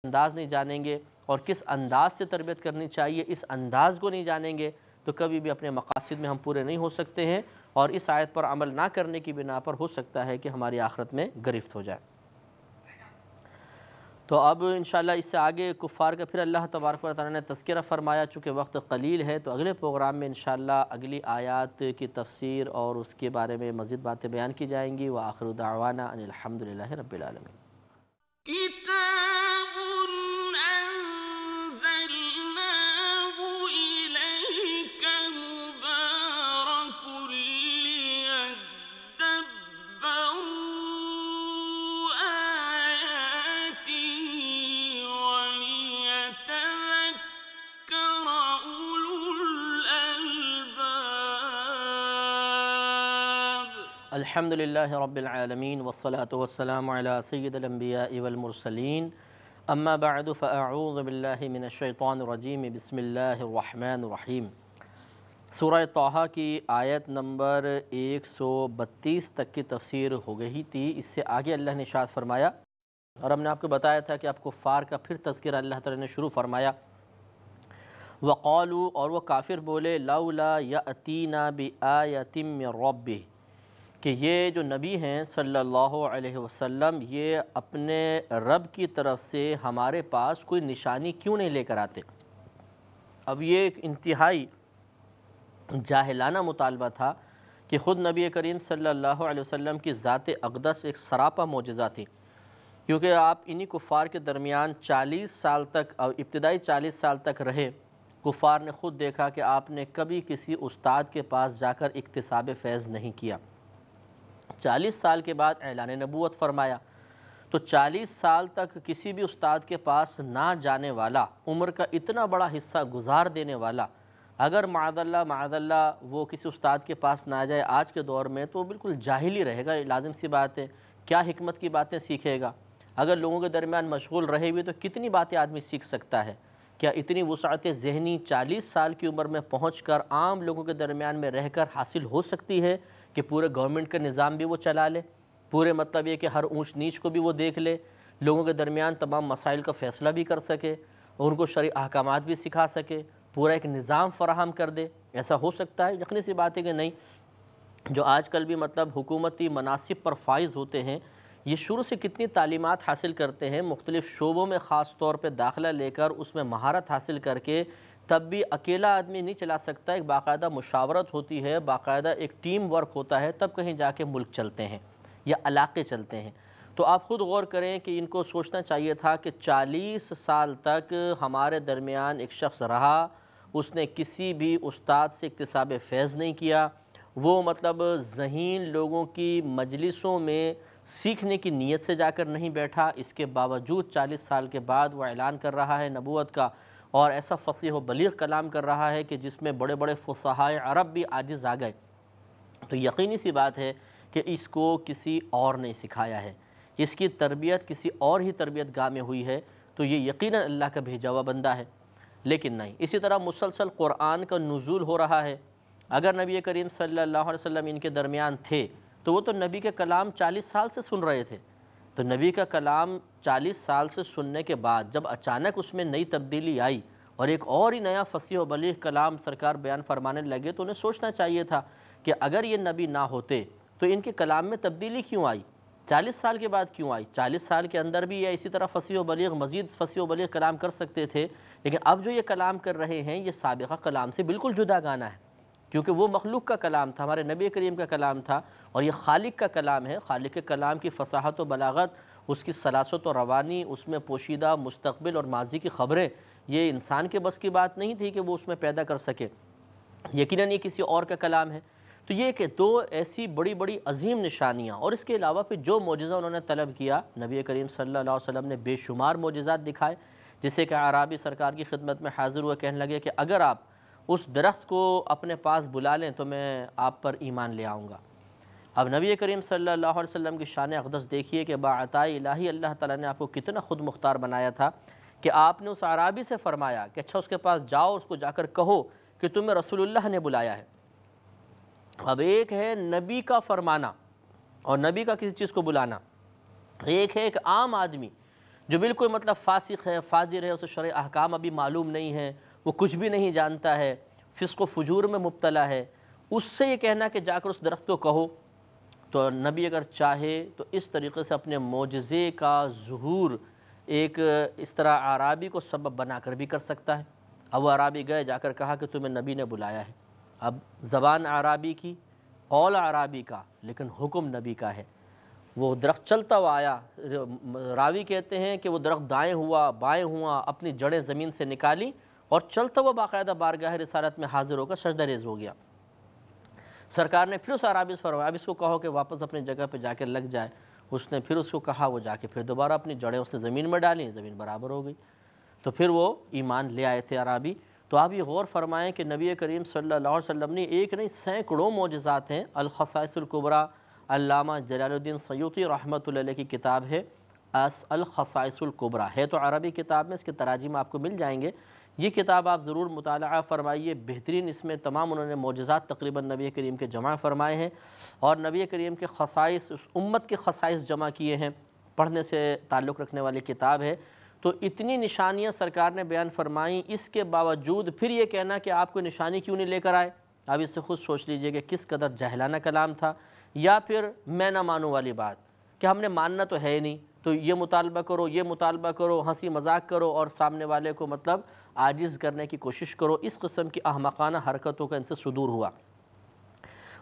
انداز نہیں جانیں گے اور کس انداز سے تربیت کرنی چاہیے اس انداز کو نہیں جانیں گے تو کبھی بھی اپنے مقاصد میں ہم پورے نہیں ہو سکتے ہیں، اور اس آیت پر عمل نہ کرنے کی بنا پر ہو سکتا ہے کہ ہماری آخرت میں گرفت ہو جائے۔ تو اب انشاءاللہ اس سے آگے کفار کا پھر اللہ تبارک و تعالیٰ نے تذکرہ فرمایا، چونکہ وقت قلیل ہے تو اگلے پروگرام میں انشاءاللہ اگلی آیات کی تفسیر اور اس کے بارے میں مزید باتیں بیان کی جائیں گی۔ وآخر دعوانا ان الحمدللہ رب العالمین۔ كتاب أنزلناه إليك مبارك ليدبروا آياته وليتذكر أولو الألباب۔ الحمد للہ رب العالمین والصلاة والسلام علی سید الانبیاء والمرسلین، اما بعد فاعوذ باللہ من الشیطان الرجیم، بسم اللہ الرحمن الرحیم۔ سورہ طٰہٰ کی آیت نمبر 132 تک کی تفسیر ہو گئی تھی۔ اس سے آگے اللہ نے ارشاد فرمایا، اور ہم نے آپ کو بتایا تھا کہ آپ کفار کا پھر تذکرہ اللہ تعالیٰ نے شروع فرمایا۔ وقالوا، اور وہ کافر بولے، لولا یأتینا بآیۃ من ربہ، کہ یہ جو نبی ہیں صلی اللہ علیہ وسلم یہ اپنے رب کی طرف سے ہمارے پاس کوئی نشانی کیوں نہیں لے کر آتے۔ اب یہ ایک انتہائی جاہلانہ مطالبہ تھا کہ خود نبی کریم صلی اللہ علیہ وسلم کی ذات اقدس ایک سراپا معجزہ تھی، کیونکہ آپ انہی کفار کے درمیان 40 سال تک، ابتدائی 40 سال تک رہے۔ کفار نے خود دیکھا کہ آپ نے کبھی کسی استاد کے پاس جا کر اکتساب فیض نہیں کیا۔ 40 سال کے بعد اعلان نبوت فرمایا، تو 40 سال تک کسی بھی استاد کے پاس نہ جانے والا، عمر کا اتنا بڑا حصہ گزار دینے والا، اگر معاذ اللہ وہ کسی استاد کے پاس نہ جائے آج کے دور میں تو بالکل جاہل ہی رہے گا، لازم سی بات ہے۔ کیا حکمت کی باتیں سیکھے گا؟ اگر لوگوں کے درمیان مشغول رہے بھی تو کتنی باتیں آدمی سیکھ سکتا ہے؟ کیا اتنی وسعت ذہنی 40 سال کی عمر میں پہنچ کر عام لوگوں کے درمیان میں رہ کر حاصل ہو سکتی ہے کہ پورے گورنمنٹ کا نظام بھی وہ چلا لے، پورے مطلب یہ کہ ہر اونچ نیچ کو بھی وہ دیکھ لے، لوگوں کے درمیان تمام مسائل کا فیصلہ بھی کر سکے، اور ان کو شرعی احکامات بھی سکھا سکے، پورا ایک نظام فراہم کر دے؟ ایسا ہو سکتا ہے؟ یقینی سی بات ہے کہ نہیں۔ جو آج کل بھی مطلب حکومتی مناصب پر فائز ہوتے ہیں، یہ شروع سے کتنی تعلیمات حاصل کرتے ہیں، مختلف شعبوں میں خاص طور پہ داخلہ لے کر اس میں مہارت حاصل کر کے، تب بھی اکیلا آدمی نہیں چلا سکتا، ایک باقاعدہ مشاورت ہوتی ہے، باقاعدہ ایک ٹیم ورک ہوتا ہے، تب کہیں جا کے ملک چلتے ہیں یا علاقے چلتے ہیں۔ تو آپ خود غور کریں کہ ان کو سوچنا چاہیے تھا کہ 40 سال تک ہمارے درمیان ایک شخص رہا، اس نے کسی بھی استاد سے اکتساب فیض نہیں کیا، وہ مطلب ذہین لوگوں کی مجلسوں میں سیکھنے کی نیت سے جا کر نہیں بیٹھا، اس کے باوجود 40 سال کے بعد وہ اعلان کر رہا ہے نبوت کا، اور ایسا فصیح و بلیغ کلام کر رہا ہے کہ جس میں بڑے بڑے فصحائے عرب بھی عاجز آ گئے۔ تو یقینی سی بات ہے کہ اس کو کسی اور نے سکھایا ہے، اس کی تربیت کسی اور ہی تربیت گاہ میں ہوئی ہے، تو یہ یقیناً اللہ کا بھیجا ہوا بندہ ہے۔ لیکن نہیں، اسی طرح مسلسل قرآن کا نزول ہو رہا ہے۔ اگر نبی کریم صلی اللہ علیہ وسلم ان کے درمیان تھے تو وہ تو نبی کے کلام 40 سال سے سن رہے تھے، تو نبی کا کلام 40 سال سے سننے کے بعد جب اچانک اس میں نئی تبدیلی آئی اور ایک اور ہی نیا فصیح و بلیغ کلام سرکار بیان فرمانے لگے، تو انہیں سوچنا چاہیے تھا کہ اگر یہ نبی نہ ہوتے تو ان کے کلام میں تبدیلی کیوں آئی، 40 سال کے بعد کیوں آئی؟ 40 سال کے اندر بھی یہ اسی طرح فصیح و بلیغ، مزید فصیح و بلیغ کلام کر سکتے تھے، لیکن اب جو یہ کلام کر رہے ہیں یہ سابقہ کلام سے بالکل جدا گانا ہے، کیونکہ وہ مخلوق کا کلام تھا، ہمارے نبی کریم کا کلام تھا، اور یہ خالق کا کلام ہے۔ خالق کے کلام کی فصاحت و بلاغت، اس کی سلاست و روانی، اس میں پوشیدہ مستقبل اور ماضی کی خبریں، یہ انسان کے بس کی بات نہیں تھی کہ وہ اس میں پیدا کر سکے، یقیناً یہ کسی اور کا کلام ہے۔ تو یہ کہ دو ایسی بڑی بڑی عظیم نشانیاں، اور اس کے علاوہ پھر جو معجزہ انہوں نے طلب کیا، نبی کریم صلی اللہ علیہ وسلم نے بے شمار معجزات دکھائے، جسے کہ اعرابی سرکار کی خدمت میں حاضر ہوئے کہنے لگے کہ اگر آپ اس درخت کو اپنے پاس بلا لیں تو میں آپ پر ایمان لے آؤں گا۔ اب نبی کریم صلی اللہ علیہ وسلم کی شان اقدس دیکھیے کہ باعطائے الہی اللہ تعالیٰ نے آپ کو کتنا خود مختار بنایا تھا کہ آپ نے اس اعرابی سے فرمایا کہ اچھا اس کے پاس جاؤ، اس کو جا کر کہو کہ تمہیں رسول اللہ نے بلایا ہے۔ اب ایک ہے نبی کا فرمانا اور نبی کا کسی چیز کو بلانا، ایک ہے ایک عام آدمی جو بالکل مطلب فاسق ہے، فاجر ہے، اسے شرع احکام ابھی معلوم نہیں ہے، وہ کچھ بھی نہیں جانتا ہے، فسق و فجور میں مبتلا ہے، اس سے یہ کہنا کہ جا کر اس درخت کو کہو، تو نبی اگر چاہے تو اس طریقے سے اپنے معجزے کا ظہور ایک اس طرح اعرابی کو سبب بنا کر بھی کر سکتا ہے۔ اب وہ اعرابی گئے، جا کر کہا کہ تمہیں نبی نے بلایا ہے۔ اب زبان اعرابی کی، قول اعرابی کا، لیکن حکم نبی کا ہے۔ وہ درخت چلتا ہوا آیا، راوی کہتے ہیں کہ وہ درخت دائیں ہوا بائیں ہوا، اپنی جڑیں زمین سے نکالی اور چلتا ہوا باقاعدہ بارگاہ رسالت میں حاضر ہو کر سجدہ ریز ہو گیا۔ سرکار نے پھر اس اعرابی سے فرمایا اب اس کو کہو کہ واپس اپنی جگہ پہ جا کے لگ جائے۔ اس نے پھر اس کو کہا، وہ جا کے پھر دوبارہ اپنی جڑیں اس نے زمین میں ڈالیں، زمین برابر ہو گئی، تو پھر وہ ایمان لے آئے تھے اعرابی۔ تو آپ یہ غور فرمائیں کہ نبی کریم صلی اللہ علیہ وسلم نے ایک نہیں سینکڑوں معجزات ہیں۔ الخصائص الکبریٰ، علامہ جلال الدین سیوطی رحمۃ اللہ علیہ کی کتاب ہے الخصائص الکبریٰ، ہے تو عربی کتاب میں، اس کے تراجم آپ کو مل جائیں گے۔ یہ کتاب آپ ضرور مطالعہ فرمائیے، بہترین، اس میں تمام انہوں نے معجزات تقریباً نبی کریم کے جمع فرمائے ہیں، اور نبی کریم کے خصائص، اس امت کے خصائص جمع کیے ہیں، پڑھنے سے تعلق رکھنے والی کتاب ہے۔ تو اتنی نشانیاں سرکار نے بیان فرمائیں، اس کے باوجود پھر یہ کہنا کہ آپ کو نشانی کیوں نہیں لے کر آئے؟ آپ اس سے خود سوچ لیجئے کہ کس قدر جاہلانہ کلام تھا، یا پھر میں نہ مانوں والی بات کہ ہم نے ماننا تو ہے نہیں، تو یہ مطالبہ کرو، یہ مطالبہ کرو، ہنسی مذاق کرو اور سامنے والے کو مطلب عاجز کرنے کی کوشش کرو۔ اس قسم کی احمقانہ حرکتوں کا ان سے صدور ہوا۔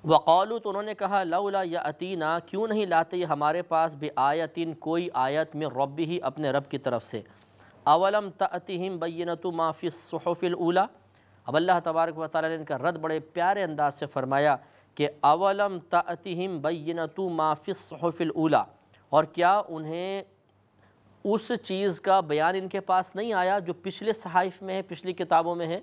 وقالو، تو انہوں نے کہا لولا یاتینا، کیوں نہیں لاتے یہ ہمارے پاس بآیتن، کوئی آیت من ربہ، اپنے رب کی طرف سے۔ اولم تأتہم بینۃ ما فی الصحف الاولی، اب اللہ تبارک و تعالیٰ نے ان کا رد بڑے پیارے انداز سے فرمایا کہ اولم تأتہم بینۃ ما فی الصحف الاولی، اور کیا انہیں اس چیز کا بیان ان کے پاس نہیں آیا جو پچھلے صحائف میں ہے، پچھلی کتابوں میں ہے؟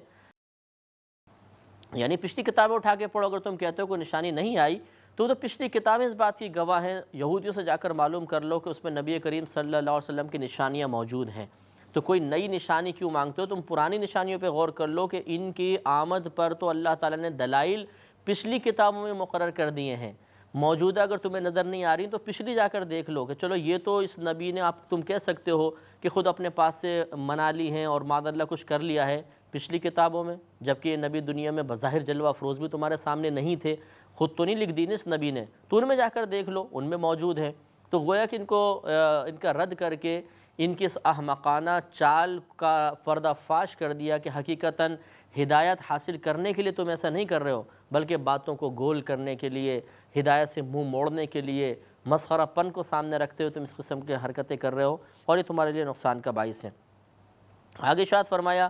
یعنی پچھلی کتابیں اٹھا کے پڑھو، اگر تم کہتے ہو کوئی نشانی نہیں آئی تو پچھلی کتابیں اس بات کی گواہ ہیں۔ یہودیوں سے جا کر معلوم کر لو کہ اس میں نبی کریم صلی اللہ علیہ وسلم کی نشانیاں موجود ہیں، تو کوئی نئی نشانی کیوں مانگتے ہو؟ تم پرانی نشانیوں پہ غور کر لو کہ ان کی آمد پر تو اللہ تعالیٰ نے دلائل پچھلی کتابوں میں مقرر کر دیے ہیں، موجودہ اگر تمہیں نظر نہیں آ رہی تو پچھلی جا کر دیکھ لو کہ چلو یہ تو اس نبی نے، آپ تم کہہ سکتے ہو کہ خود اپنے پاس سے منا لی ہیں اور معاذ اللہ کچھ کر لیا ہے پچھلی کتابوں میں، جبکہ یہ نبی دنیا میں بظاہر جلوہ افروز بھی تمہارے سامنے نہیں تھے، خود تو نہیں لکھ دی اس نبی نے، تو ان میں جا کر دیکھ لو، ان میں موجود ہیں۔ تو گویا کہ ان کا رد کر کے ان کی اس احمقانہ چال کا پردہ فاش کر دیا کہ حقیقتاً ہدایت حاصل کرنے کے لیے تم ایسا نہیں کر رہے ہو، بلکہ باتوں کو گول کرنے کے لیے، ہدایت سے منہ موڑنے کے لیے، مسخرہ پن کو سامنے رکھتے ہوئے تم اس قسم کی حرکتیں کر رہے ہو، اور یہ تمہارے لیے نقصان کا باعث ہے۔ آگے ارشاد فرمایا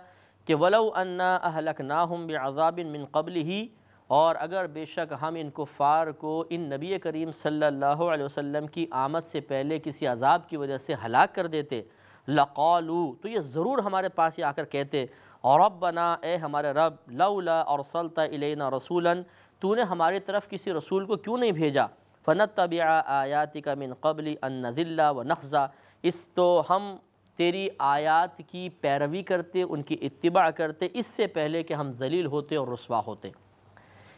کہ وَلَوْ أَنَّا أَهْلَكْنَاهُمْ بِعَذَابٍ مِّن قَبْلِهِ، اور اگر بے شک ہم ان کفار کو ان نبی کریم صلی اللہ علیہ وسلم کی آمد سے پہلے کسی عذاب کی وجہ سے ہلاک کر دیتے، لَقَالُوا، تو یہ ضرور ہمارے پاس یہ آ کر کہتے، رَبَّنَا، اے ہمارے رب، لَوْلَا أَرْسَلْتَ إِلَيْنَا رَسُولًا، تو نے ہماری طرف کسی رسول کو کیوں نہیں بھیجا، فَنَتَّبِعَ آيَاتِكَ مِن قَبْلِ أَن نَّذِلَّ وَنَخْزَىٰ، اس تو ہم تیری آیات کی پیروی کرتے، ان کی اتباع کرتے، اس سے پہلے کہ ہم ذلیل ہوتے اور رسوا ہوتے۔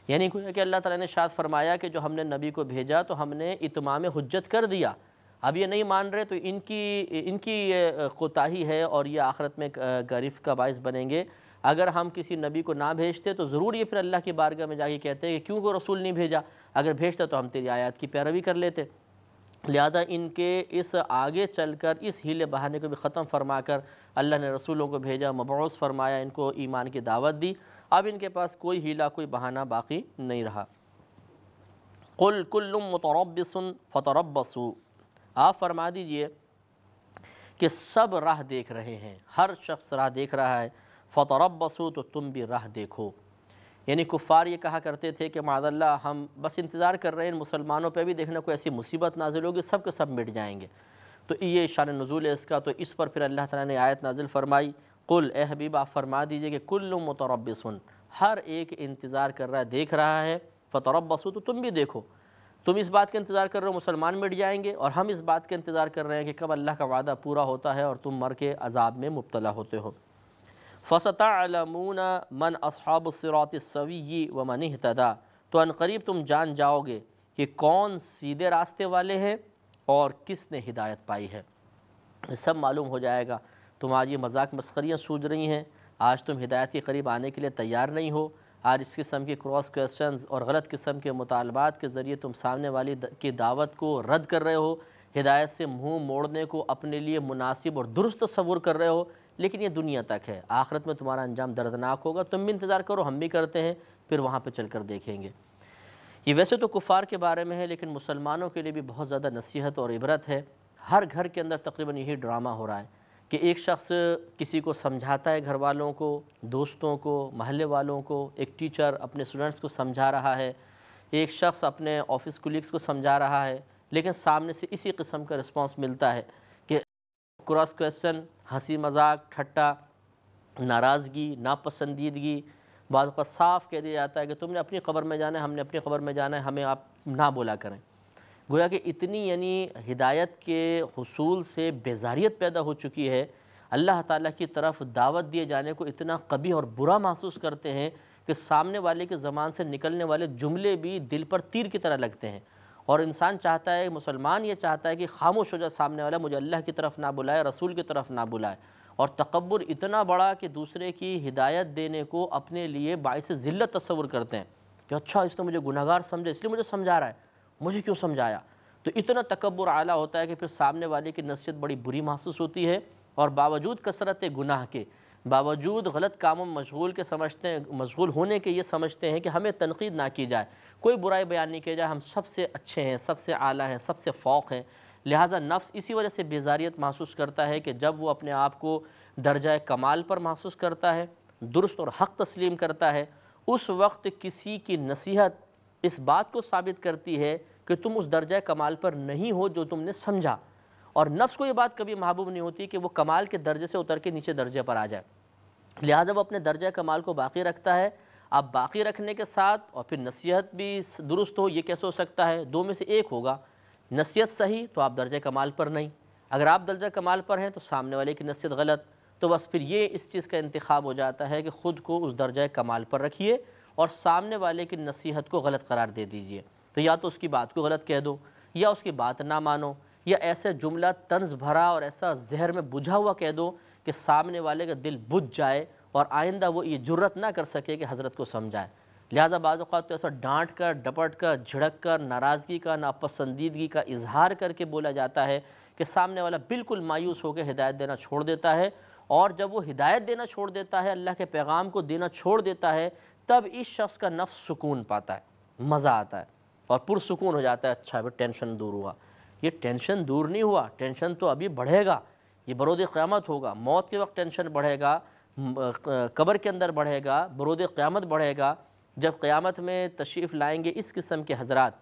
یعنی کہ اللہ تعالیٰ نے ارشاد فرمایا کہ جو ہم نے نبی کو بھیجا تو ہم نے اتمام حجت کر دیا، اب یہ نہیں مان رہے تو ان کی کوتاہی ہے، اور یہ آخرت میں گریف کا باعث بنیں گے۔ اگر ہم کسی نبی کو نہ بھیجتے تو ضرور یہ پھر اللہ کی بارگاہ میں جا کے کہتے ہیں کہ کیوں کوئی رسول نہیں بھیجا، اگر بھیجتا تو ہم تیری آیات کی پیروی کر لیتے۔ لہذا ان کے اس آگے چل کر اس ہیلے بہانے کو بھی ختم فرما کر اللہ نے رسولوں کو بھیجا، مبعوث فرمایا، ان کو ایمان کی دعوت دی، اب ان کے پاس کوئی ہیلہ، کوئی بہانہ باقی نہیں رہا۔ قُلْ كُلٌّ مُتَرَبِّصٌ فَتَرَبَّصُوا، آپ فرما دیجئے کہ سب راہ دیکھ رہے ہیں، ہر شخص راہ دیکھ رہا ہے، فَتَرَبَّصُوا، تو تم بھی راہ دیکھو۔ یعنی کفار یہ کہا کرتے تھے کہ معاذ اللہ ہم بس انتظار کر رہے ہیں، مسلمانوں پہ بھی دیکھنا کوئی ایسی مصیبت نازل ہوگی، سب کے سب مٹ جائیں گے، تو یہ شان نزول ہے اس کا۔ تو اس پر پھر اللہ تعالیٰ نے آیت نازل فرمائی، قل، اے حبیب آپ فرما دیجئے کہ کل متربص، ہر ایک انتظار کر رہا ہے، دیکھ رہا ہے، فتربصوا، تو تم بھی دیکھو، تم اس بات کا انتظار کر رہے ہو مسلمان مٹ جائیں گے، اور ہم اس بات کا انتظار کر رہے ہیں کہ کب اللہ کا وعدہ پورا ہوتا ہے اور تم مر کے عذاب میں مبتلا ہوتے ہو۔ فَسَتَعْلَمُونَ مَنْ أَصْحَابُ الصِّرَاطِ السَّوِيِّ وَمَنِ اهْتَدَىٰ، تو عنقریب تم جان جاؤ گے کہ کون سیدھے راستے والے ہیں اور کس نے ہدایت پائی ہے۔ یہ سب معلوم ہو جائے گا۔ تم آج یہ مذاق مسخریاں سوچ رہی ہیں، آج تم ہدایت کے قریب آنے کے لیے تیار نہیں ہو، آج اس قسم کے کراس کویسچنز اور غلط قسم کے مطالبات کے ذریعے تم سامنے والی کی دعوت کو رد کر رہے ہو، ہدایت سے منہ موڑنے کو اپنے لیے مناسب اور درست تصور کر رہے ہو، لیکن یہ دنیا تک ہے، آخرت میں تمہارا انجام دردناک ہوگا، تم بھی انتظار کرو، ہم بھی کرتے ہیں، پھر وہاں پہ چل کر دیکھیں گے۔ یہ ویسے تو کفار کے بارے میں ہے، لیکن مسلمانوں کے لیے بھی بہت زیادہ نصیحت اور عبرت ہے۔ ہر گھر کے اندر تقریباً یہی ڈرامہ ہو رہا ہے کہ ایک شخص کسی کو سمجھاتا ہے، گھر والوں کو، دوستوں کو، محلے والوں کو، ایک ٹیچر اپنے اسٹوڈنٹس کو سمجھا رہا ہے، ایک شخص اپنے آفس کولیگس کو سمجھا رہا ہے، لیکن سامنے سے اسی قسم کا رسپانس ملتا ہے کہ کراس کویسچن، ہنسی مذاق، ٹھٹا، ناراضگی، ناپسندیدگی، بعض اوقات صاف کہہ دیا جاتا ہے کہ تم نے اپنی قبر میں جانا ہے، ہم نے اپنی قبر میں جانا ہے، ہمیں آپ نہ بولا کریں۔ گویا کہ اتنی یعنی ہدایت کے حصول سے بیزاریت پیدا ہو چکی ہے، اللہ تعالیٰ کی طرف دعوت دیے جانے کو اتنا قبیح اور برا محسوس کرتے ہیں کہ سامنے والے کے زبان سے نکلنے والے جملے بھی دل پر تیر کی طرح لگتے ہیں، اور انسان چاہتا ہے، مسلمان یہ چاہتا ہے کہ خاموش ہو جائے سامنے والا، مجھے اللہ کی طرف نہ بلائے، رسول کی طرف نہ بلائے، اور تکبر اتنا بڑا کہ دوسرے کی ہدایت دینے کو اپنے لیے باعث ذلت تصور کرتے ہیں کہ اچھا اس نے مجھے گناہگار سمجھا، اس لیے مجھے سمجھا رہا ہے، مجھے کیوں سمجھایا؟ تو اتنا تکبر اعلیٰ ہوتا ہے کہ پھر سامنے والے کی نصیحت بڑی بری محسوس ہوتی ہے، اور باوجود کثرت گناہ کے، باوجود غلط کاموں میں مشغول ہونے کے یہ سمجھتے ہیں کہ ہمیں تنقید نہ کی جائے، کوئی برائی بیان نہیں کیا جائے، ہم سب سے اچھے ہیں، سب سے اعلیٰ ہیں، سب سے فوق ہیں۔ لہٰذا نفس اسی وجہ سے بیزاریت محسوس کرتا ہے کہ جب وہ اپنے آپ کو درجہ کمال پر محسوس کرتا ہے، درست اور حق تسلیم کرتا ہے، اس وقت کسی کی نصیحت اس بات کو ثابت کرتی ہے کہ تم اس درجہ کمال پر نہیں ہو جو تم نے سمجھا، اور نفس کو یہ بات کبھی محبوب نہیں ہوتی کہ وہ کمال کے درجے سے اتر کے نیچے درجے پر آ جائے، لہٰذا وہ اپنے درجہ کمال کو باقی رکھتا ہے۔ اب باقی رکھنے کے ساتھ اور پھر نصیحت بھی درست ہو، یہ کیسے ہو سکتا ہے؟ دو میں سے ایک ہوگا، نصیحت صحیح تو آپ درجہ کمال پر نہیں، اگر آپ درجہ کمال پر ہیں تو سامنے والے کی نصیحت غلط، تو بس پھر یہ اس چیز کا انتخاب ہو جاتا ہے کہ خود کو اس درجہ کمال پر رکھیے اور سامنے والے کی نصیحت کو غلط قرار دے دیجئے، تو یا تو اس کی بات کو غلط کہہ دو، یا اس کی بات نہ مانو، یا ایسے جملہ طنز بھرا اور ایسا زہر میں بجھا ہوا کہہ دو کہ سامنے والے کا دل بجھ جائے اور آئندہ وہ یہ جرت نہ کر سکے کہ حضرت کو سمجھائے۔ لہٰذا بعض اوقات تو ایسا ڈانٹ کر، ڈپٹ کر، جھڑک کر، ناراضگی کا، ناپسندیدگی کا اظہار کر کے بولا جاتا ہے کہ سامنے والا بالکل مایوس ہو کے ہدایت دینا چھوڑ دیتا ہے، اور جب وہ ہدایت دینا چھوڑ دیتا ہے، اللہ کے پیغام کو دینا چھوڑ دیتا ہے، تب اس شخص کا نفس سکون پاتا ہے، مزہ آتا ہے اور پرسکون ہو جاتا ہے، اچھا پھر ٹینشن دور ہوا۔ یہ ٹینشن دور نہیں ہوا، ٹینشن تو ابھی بڑھے گا، یہ برود قیامت ہوگا، موت کے وقت ٹینشن بڑھے گا، قبر کے اندر بڑھے گا، برود قیامت بڑھے گا، جب قیامت میں تشریف لائیں گے اس قسم کے حضرات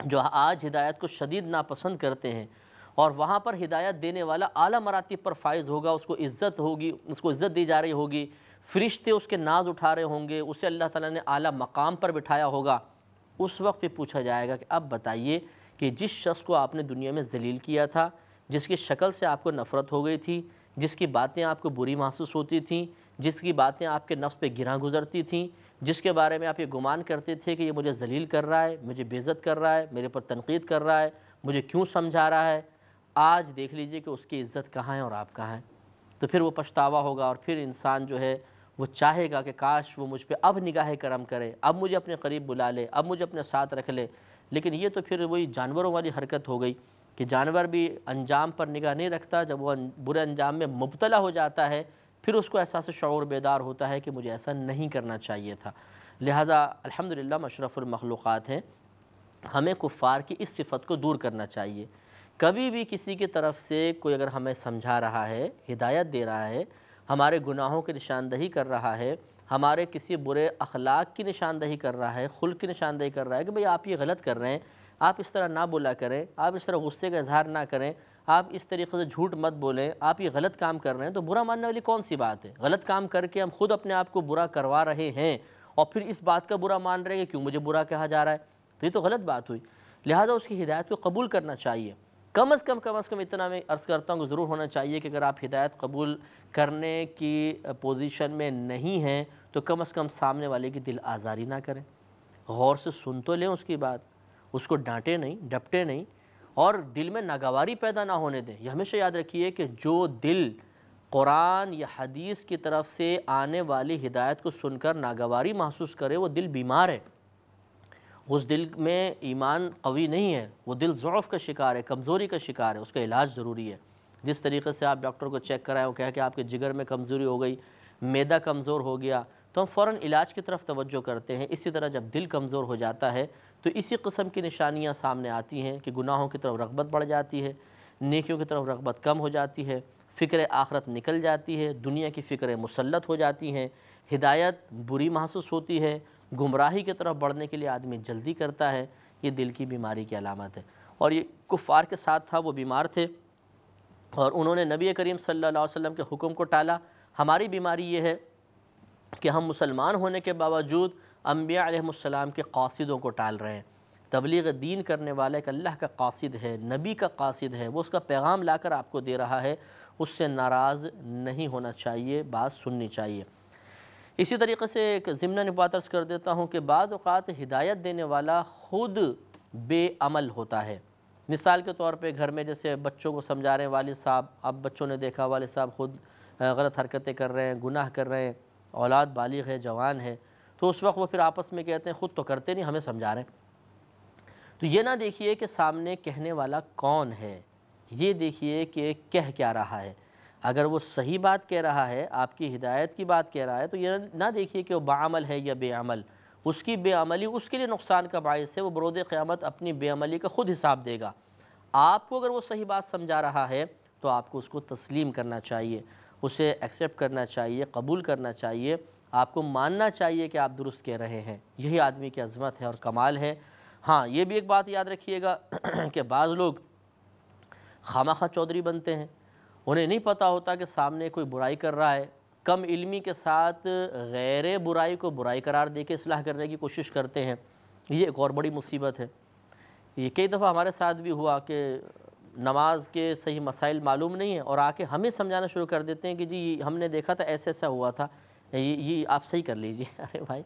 جو آج ہدایت کو شدید ناپسند کرتے ہیں، اور وہاں پر ہدایت دینے والا اعلیٰ مراتب پر فائز ہوگا، اس کو عزت ہوگی، اس کو عزت دی جا رہی ہوگی، فرشتے اس کے ناز اٹھا رہے ہوں گے، اسے اللہ تعالیٰ نے اعلیٰ مقام پر بٹھایا ہوگا، اس وقت پہ پوچھا جائے گا کہ اب بتائیے کہ جس شخص کو آپ نے دنیا میں ذلیل کیا تھا، جس کی شکل سے آپ کو نفرت ہو گئی تھی، جس کی باتیں آپ کو بری محسوس ہوتی تھیں، جس کی باتیں آپ کے نفس پہ گراں گزرتی تھیں، جس کے بارے میں آپ یہ گمان کرتے تھے کہ یہ مجھے ذلیل کر رہا ہے، مجھے بے عزت کر رہا ہے، میرے پر تنقید کر رہا ہے، مجھے کیوں سمجھا رہا ہے، آج دیکھ لیجئے کہ اس کی عزت کہاں ہے اور آپ کہاں ہیں۔ تو پھر وہ پچھتاوا ہوگا، اور پھر انسان جو ہے وہ چاہے گا کہ کاش وہ مجھ پہ اب نگاہ کرم کرے، اب مجھے اپنے قریب بلا لے، اب مجھے اپنے ساتھ رکھ لے، لیکن یہ تو پھر وہی جانوروں والی حرکت ہو گئی کہ جانور بھی انجام پر نگاہ نہیں رکھتا، جب وہ برے انجام میں مبتلا ہو جاتا ہے پھر اس کو احساس شعور بیدار ہوتا ہے کہ مجھے ایسا نہیں کرنا چاہیے تھا۔ لہٰذا الحمدللہ مشرف المخلوقات ہیں، ہمیں کفار کی اس صفت کو دور کرنا چاہیے۔ کبھی بھی کسی کی طرف سے کوئی اگر ہمیں سمجھا رہا ہے، ہدایت دے رہا ہے، ہمارے گناہوں کی نشاندہی کر رہا ہے، ہمارے کسی برے اخلاق کی نشاندہی کر رہا ہے، خلق کی نشاندہی کر رہا ہے کہ بھئی آپ یہ غلط کر رہے ہیں، آپ اس طرح نہ بولا کریں، آپ اس طرح غصے کا اظہار نہ کریں، آپ اس طریقے سے جھوٹ مت بولیں، آپ یہ غلط کام کر رہے ہیں، تو برا ماننے والی کون سی بات ہے؟ غلط کام کر کے ہم خود اپنے آپ کو برا کروا رہے ہیں اور پھر اس بات کا برا مان رہے ہیں کہ کیوں مجھے برا کہا جا رہا ہے، تو یہ تو غلط بات ہوئی۔ لہٰذا اس کی ہدایت کو قبول کرنا چاہیے، کم از کم اتنا میں عرض کرتا ہوں کہ ضرور ہونا چاہیے کہ اگر آپ ہدایت قبول کرنے کی پوزیشن میں نہیں ہیں تو کم از کم سامنے والے کی دل آزاری نہ کریں، غور سے سن تو لیں اس کی بات، اس کو ڈانٹے نہیں، ڈپٹے نہیں، اور دل میں ناگواری پیدا نہ ہونے دیں۔ یہ ہمیشہ یاد رکھیے کہ جو دل قرآن یا حدیث کی طرف سے آنے والی ہدایت کو سن کر ناگواری محسوس کرے، وہ دل بیمار ہے، اس دل میں ایمان قوی نہیں ہے، وہ دل ضعف کا شکار ہے، کمزوری کا شکار ہے، اس کا علاج ضروری ہے۔ جس طریقے سے آپ ڈاکٹر کو چیک کرائیں، وہ کہا کہ آپ کے جگر میں کمزوری ہو گئی، معدہ کمزور ہو گیا، تو ہم فوراً علاج کی طرف توجہ کرتے ہیں۔ اسی طرح جب دل کمزور ہو جاتا ہے تو اسی قسم کی نشانیاں سامنے آتی ہیں کہ گناہوں کی طرف رغبت بڑھ جاتی ہے، نیکیوں کی طرف رغبت کم ہو جاتی ہے، فکر آخرت نکل جاتی ہے، دنیا کی فکریں مسلط ہو جاتی ہیں، ہدایت بری محسوس ہوتی ہے، گمراہی کی طرف بڑھنے کے لیے آدمی جلدی کرتا ہے۔ یہ دل کی بیماری کی علامت ہے، اور یہ کفار کے ساتھ تھا، وہ بیمار تھے اور انہوں نے نبی کریم صلی اللہ علیہ وسلم کے حکم کو ٹالا۔ ہماری بیماری یہ ہے کہ ہم مسلمان ہونے کے باوجود انبیاء علیہ السلام کے قاصدوں کو ٹال رہے ہیں۔ تبلیغ دین کرنے والا ایک اللہ کا قاصد ہے، نبی کا قاصد ہے، وہ اس کا پیغام لا کر آپ کو دے رہا ہے، اس سے ناراض نہیں ہونا چاہیے، بات سننی چاہیے۔ اسی طریقے سے ایک ضمن بات عرض کر دیتا ہوں کہ بعض اوقات ہدایت دینے والا خود بے عمل ہوتا ہے۔ مثال کے طور پہ گھر میں جیسے بچوں کو سمجھا رہے ہیں والد صاحب، اب بچوں نے دیکھا والد صاحب خود غلط حرکتیں کر رہے ہیں، گناہ کر رہے ہیں، اولاد بالغ ہے، جوان ہے، تو اس وقت وہ پھر آپس میں کہتے ہیں خود تو کرتے نہیں، ہمیں سمجھا رہے ہیں۔ تو یہ نہ دیکھیے کہ سامنے کہنے والا کون ہے، یہ دیکھیے کہ کہہ کیا رہا ہے۔ اگر وہ صحیح بات کہہ رہا ہے، آپ کی ہدایت کی بات کہہ رہا ہے، تو یہ نہ دیکھیے کہ وہ باعمل ہے یا بے عمل۔ اس کی بے عملی اس کے لیے نقصان کا باعث ہے، وہ بروز قیامت اپنی بے عملی کا خود حساب دے گا۔ آپ کو اگر وہ صحیح بات سمجھا رہا ہے تو آپ کو اس کو تسلیم کرنا چاہیے، اسے ایکسیپٹ کرنا چاہیے، قبول کرنا چاہیے، آپ کو ماننا چاہیے کہ آپ درست کہہ رہے ہیں۔ یہی آدمی کی عظمت ہے اور کمال ہے۔ ہاں، یہ بھی ایک بات یاد رکھیے گا کہ بعض لوگ خامخواہ چودھری بنتے ہیں، انہیں نہیں پتہ ہوتا کہ سامنے کوئی برائی کر رہا ہے، کم علمی کے ساتھ غیر برائی کو برائی قرار دے کے اصلاح کرنے کی کوشش کرتے ہیں۔ یہ ایک اور بڑی مصیبت ہے۔ یہ کئی دفعہ ہمارے ساتھ بھی ہوا کہ نماز کے صحیح مسائل معلوم نہیں ہیں اور آ کے ہمیں سمجھانا شروع کر دیتے ہیں کہ جی ہم نے دیکھا تھا ایسا ایسا ہوا تھا، یہ آپ صحیح کر لیجئے۔ ارے بھائی،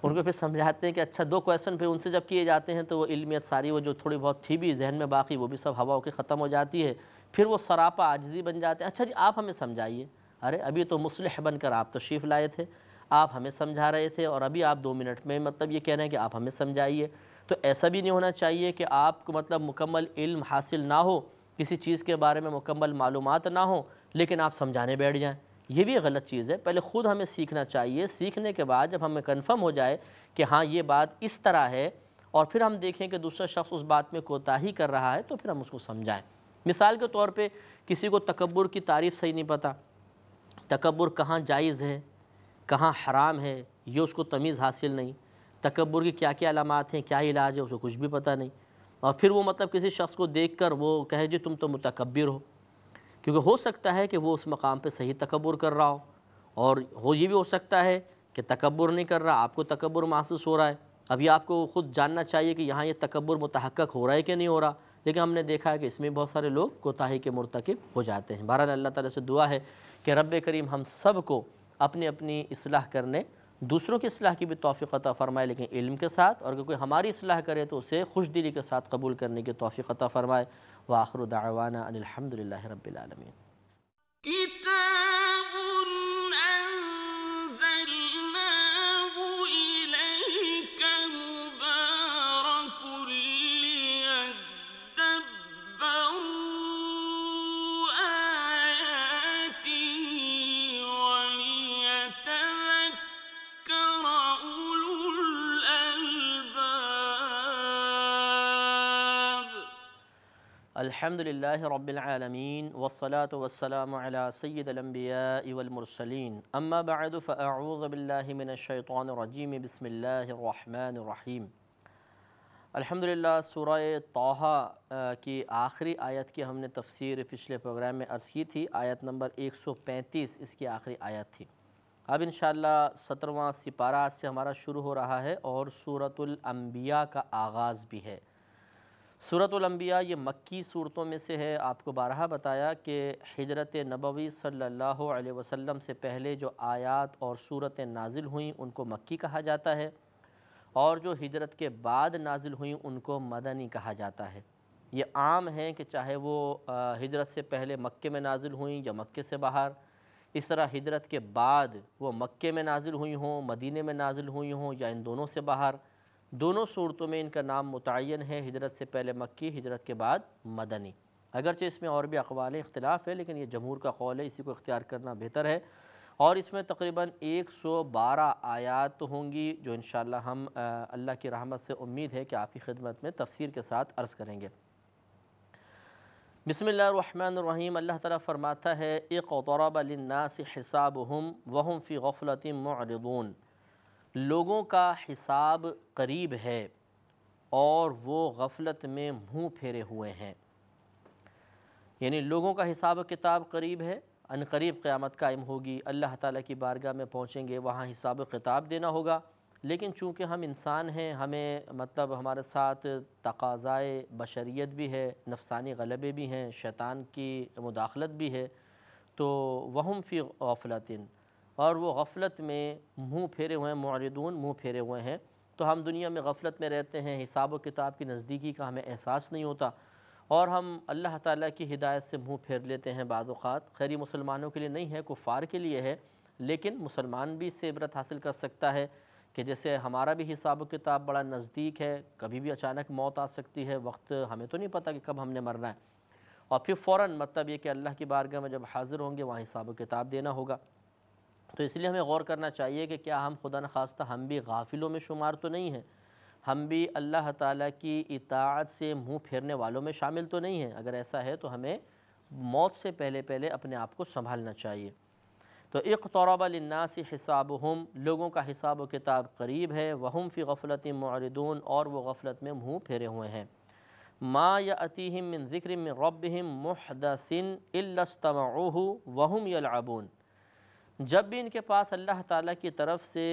ان کو پھر سمجھاتے ہیں کہ اچھا 2 کویسچن پھر ان سے جب کیے جاتے ہیں تو وہ علمیت ساری وہ جو تھوڑی بہت تھی بھی ذہن میں باقی، وہ بھی سب ہوا ہو کے ختم ہو جاتی ہے۔ پھر وہ سراپا عاجزی بن جاتے ہیں، اچھا جی آپ ہمیں سمجھائیے۔ ارے ابھی تو مصلح بن کر آپ تشریف لائے تھے، آپ ہمیں سمجھا رہے تھے، اور ابھی آپ 2 منٹ میں مطلب یہ کہہ رہے ہیں کہ آپ ہمیں سمجھائیے۔ تو ایسا بھی نہیں ہونا چاہیے کہ آپ کو مطلب مکمل علم حاصل نہ ہو، کسی چیز کے بارے میں مکمل معلومات نہ ہوں، لیکن آپ سمجھانے بیٹھ جائیں۔ یہ بھی غلط چیز ہے۔ پہلے خود ہمیں سیکھنا چاہیے، سیکھنے کے بعد جب ہمیں کنفرم ہو جائے کہ ہاں یہ بات اس طرح ہے، اور پھر ہم دیکھیں کہ دوسرا شخص اس بات میں کوتاہی کر رہا ہے، تو پھر ہم اس کو سمجھائیں۔ مثال کے طور پہ کسی کو تکبر کی تعریف صحیح نہیں پتہ، تکبر کہاں جائز ہے، کہاں حرام ہے، یہ اس کو تمیز حاصل نہیں، تکبر کی کیا کیا علامات ہیں، کیا علاج ہے، اس کو کچھ بھی پتہ نہیں، اور پھر وہ مطلب کسی شخص کو دیکھ کر وہ کہے جی تم تو متکبر ہو، کیونکہ ہو سکتا ہے کہ وہ اس مقام پہ صحیح تکبر کر رہا ہو، اور یہ بھی ہو سکتا ہے کہ تکبر نہیں کر رہا، آپ کو تکبر محسوس ہو رہا ہے۔ ابھی آپ کو خود جاننا چاہیے کہ یہاں یہ تکبر متحقق ہو رہا ہے کہ نہیں ہو رہا، لیکن ہم نے دیکھا ہے کہ اس میں بہت سارے لوگ کوتاہی کے مرتکب ہو جاتے ہیں۔ بہرحال اللہ تعالیٰ سے دعا ہے کہ رب کریم ہم سب کو اپنی اپنی اصلاح کرنے، دوسروں کی اصلاح کی بھی توفیق عطا فرمائے، لیکن علم کے ساتھ، اور اگر کوئی ہماری اصلاح کرے تو اسے خوش دلی کے ساتھ قبول کرنے کی توفیق عطا فرمائے۔ وآخر دعوانا ان الحمدللہ رب العالمین۔ كتاب أنزلناه إليك مبارك ليدبروا آياته وليتذكر أولو الألباب۔ الحمدللہ رب العالمین والصلاة والسلام علی سید الانبیاء والمرسلین، اما بعد فاعوذ باللہ من الشیطان الرجیم، بسم اللہ الرحمن الرحیم۔ الحمدللہ سورہ طٰہٰ کی آخری آیت کی ہم نے تفسیر پچھلے پروگرام میں عرض کی تھی، آیت نمبر 135 اس کی آخری آیت تھی۔ اب انشاءاللہ 17واں سپارہ سے ہمارا شروع ہو رہا ہے، اور سورۃ الانبیاء کا آغاز بھی ہے۔ سورۃ الانبیاء یہ مکی صورتوں میں سے ہے۔ آپ کو بارہا بتایا کہ ہجرت نبوی صلی اللہ علیہ وسلم سے پہلے جو آیات اور صورتیں نازل ہوئیں ان کو مکی کہا جاتا ہے، اور جو ہجرت کے بعد نازل ہوئیں ان کو مدنی کہا جاتا ہے۔ یہ عام ہیں کہ چاہے وہ ہجرت سے پہلے مکے میں نازل ہوئیں یا مکے سے باہر، اس طرح ہجرت کے بعد وہ مکے میں نازل ہوئی ہوں، مدینے میں نازل ہوئی ہوں یا ان دونوں سے باہر، دونوں صورتوں میں ان کا نام متعین ہے، ہجرت سے پہلے مکی، ہجرت کے بعد مدنی۔ اگرچہ اس میں اور بھی اقوال اختلاف ہے، لیکن یہ جمہور کا قول ہے، اسی کو اختیار کرنا بہتر ہے۔ اور اس میں تقریباً 112 آیات ہوں گی جو انشاءاللہ ہم اللہ کی رحمت سے امید ہے کہ آپ کی خدمت میں تفسیر کے ساتھ عرض کریں گے۔ بسم اللہ الرحمن الرحیم۔ اللہ تعالیٰ فرماتا ہے اقترب للناس حسابهم وهم فی غفلۃ معرضون، لوگوں کا حساب قریب ہے اور وہ غفلت میں منہ پھیرے ہوئے ہیں، یعنی لوگوں کا حساب و کتاب قریب ہے، ان قریب قیامت قائم ہوگی، اللہ تعالیٰ کی بارگاہ میں پہنچیں گے، وہاں حساب و کتاب دینا ہوگا۔ لیکن چونکہ ہم انسان ہیں، ہمیں ہمارے ساتھ تقاضائے بشریت بھی ہے، نفسانی غلبے بھی ہیں، شیطان کی مداخلت بھی ہے، تو وہم فی غفلتن، اور وہ غفلت میں منہ پھیرے ہوئے ہیں، معرضون منہ پھیرے ہوئے ہیں۔ تو ہم دنیا میں غفلت میں رہتے ہیں، حساب و کتاب کی نزدیکی کا ہمیں احساس نہیں ہوتا، اور ہم اللہ تعالیٰ کی ہدایت سے منہ پھیر لیتے ہیں بعض اوقات۔ خیر یہ مسلمانوں کے لیے نہیں ہے، کفار کے لیے ہے، لیکن مسلمان بھی اس سے عبرت حاصل کر سکتا ہے کہ جیسے ہمارا بھی حساب و کتاب بڑا نزدیک ہے، کبھی بھی اچانک موت آ سکتی ہے، وقت ہمیں تو نہیں پتہ کہ کب ہم نے مرنا ہے، اور پھر فوراً یہ کہ اللہ کی بارگاہ میں جب حاضر ہوں گے وہاں حساب و کتاب دینا ہوگا۔ تو اس لیے ہمیں غور کرنا چاہیے کہ کیا ہم خدا نخواستہ ہم بھی غافلوں میں شمار تو نہیں ہیں، ہم بھی اللہ تعالیٰ کی اطاعت سے منہ پھیرنے والوں میں شامل تو نہیں ہیں۔ اگر ایسا ہے تو ہمیں موت سے پہلے اپنے آپ کو سنبھالنا چاہیے۔ تو اقترب للناس حسابهم، لوگوں کا حساب و کتاب قریب ہے، وہم فی غفلۃ معرضون، اور وہ غفلت میں منہ پھیرے ہوئے ہیں۔ ما یأتیہم من ذکر من ربہم محدث الا استمعوہ وہم یلعبون، جب بھی ان کے پاس اللہ تعالیٰ کی طرف سے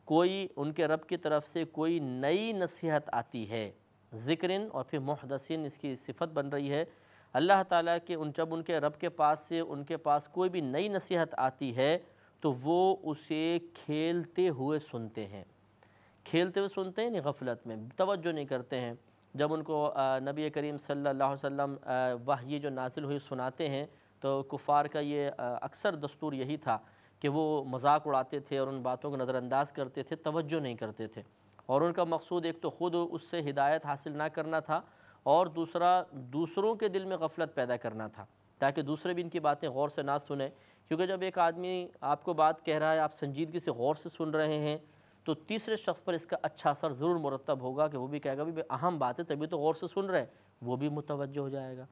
کوئی، ان کے رب کی طرف سے کوئی نئی نصیحت آتی ہے، ذکرن اور پھر محدثن اس کی صفت بن رہی ہے، اللہ تعالیٰ کے جب ان کے رب کے پاس سے ان کے پاس کوئی بھی نئی نصیحت آتی ہے تو وہ اسے کھیلتے ہوئے سنتے ہیں۔ کھیلتے ہوئے سنتے ہیں، نہیں غفلت میں توجہ نہیں کرتے ہیں۔ جب ان کو نبی کریم صلی اللہ علیہ وسلم وحی جو نازل ہوئی سناتے ہیں تو کفار کا یہ اکثر دستور یہی تھا کہ وہ مذاق اڑاتے تھے اور ان باتوں کو نظر انداز کرتے تھے، توجہ نہیں کرتے تھے، اور ان کا مقصود ایک تو خود اس سے ہدایت حاصل نہ کرنا تھا، اور دوسرا دوسروں کے دل میں غفلت پیدا کرنا تھا تاکہ دوسرے بھی ان کی باتیں غور سے نہ سنیں، کیونکہ جب ایک آدمی آپ کو بات کہہ رہا ہے، آپ سنجیدگی سے غور سے سن رہے ہیں، تو تیسرے شخص پر اس کا اچھا اثر ضرور مرتب ہوگا کہ وہ بھی کہے گا بھی اہم بات ہے تبھی تو غور سے سن رہے ہیں، وہ بھی متوجہ ہو جائے گا۔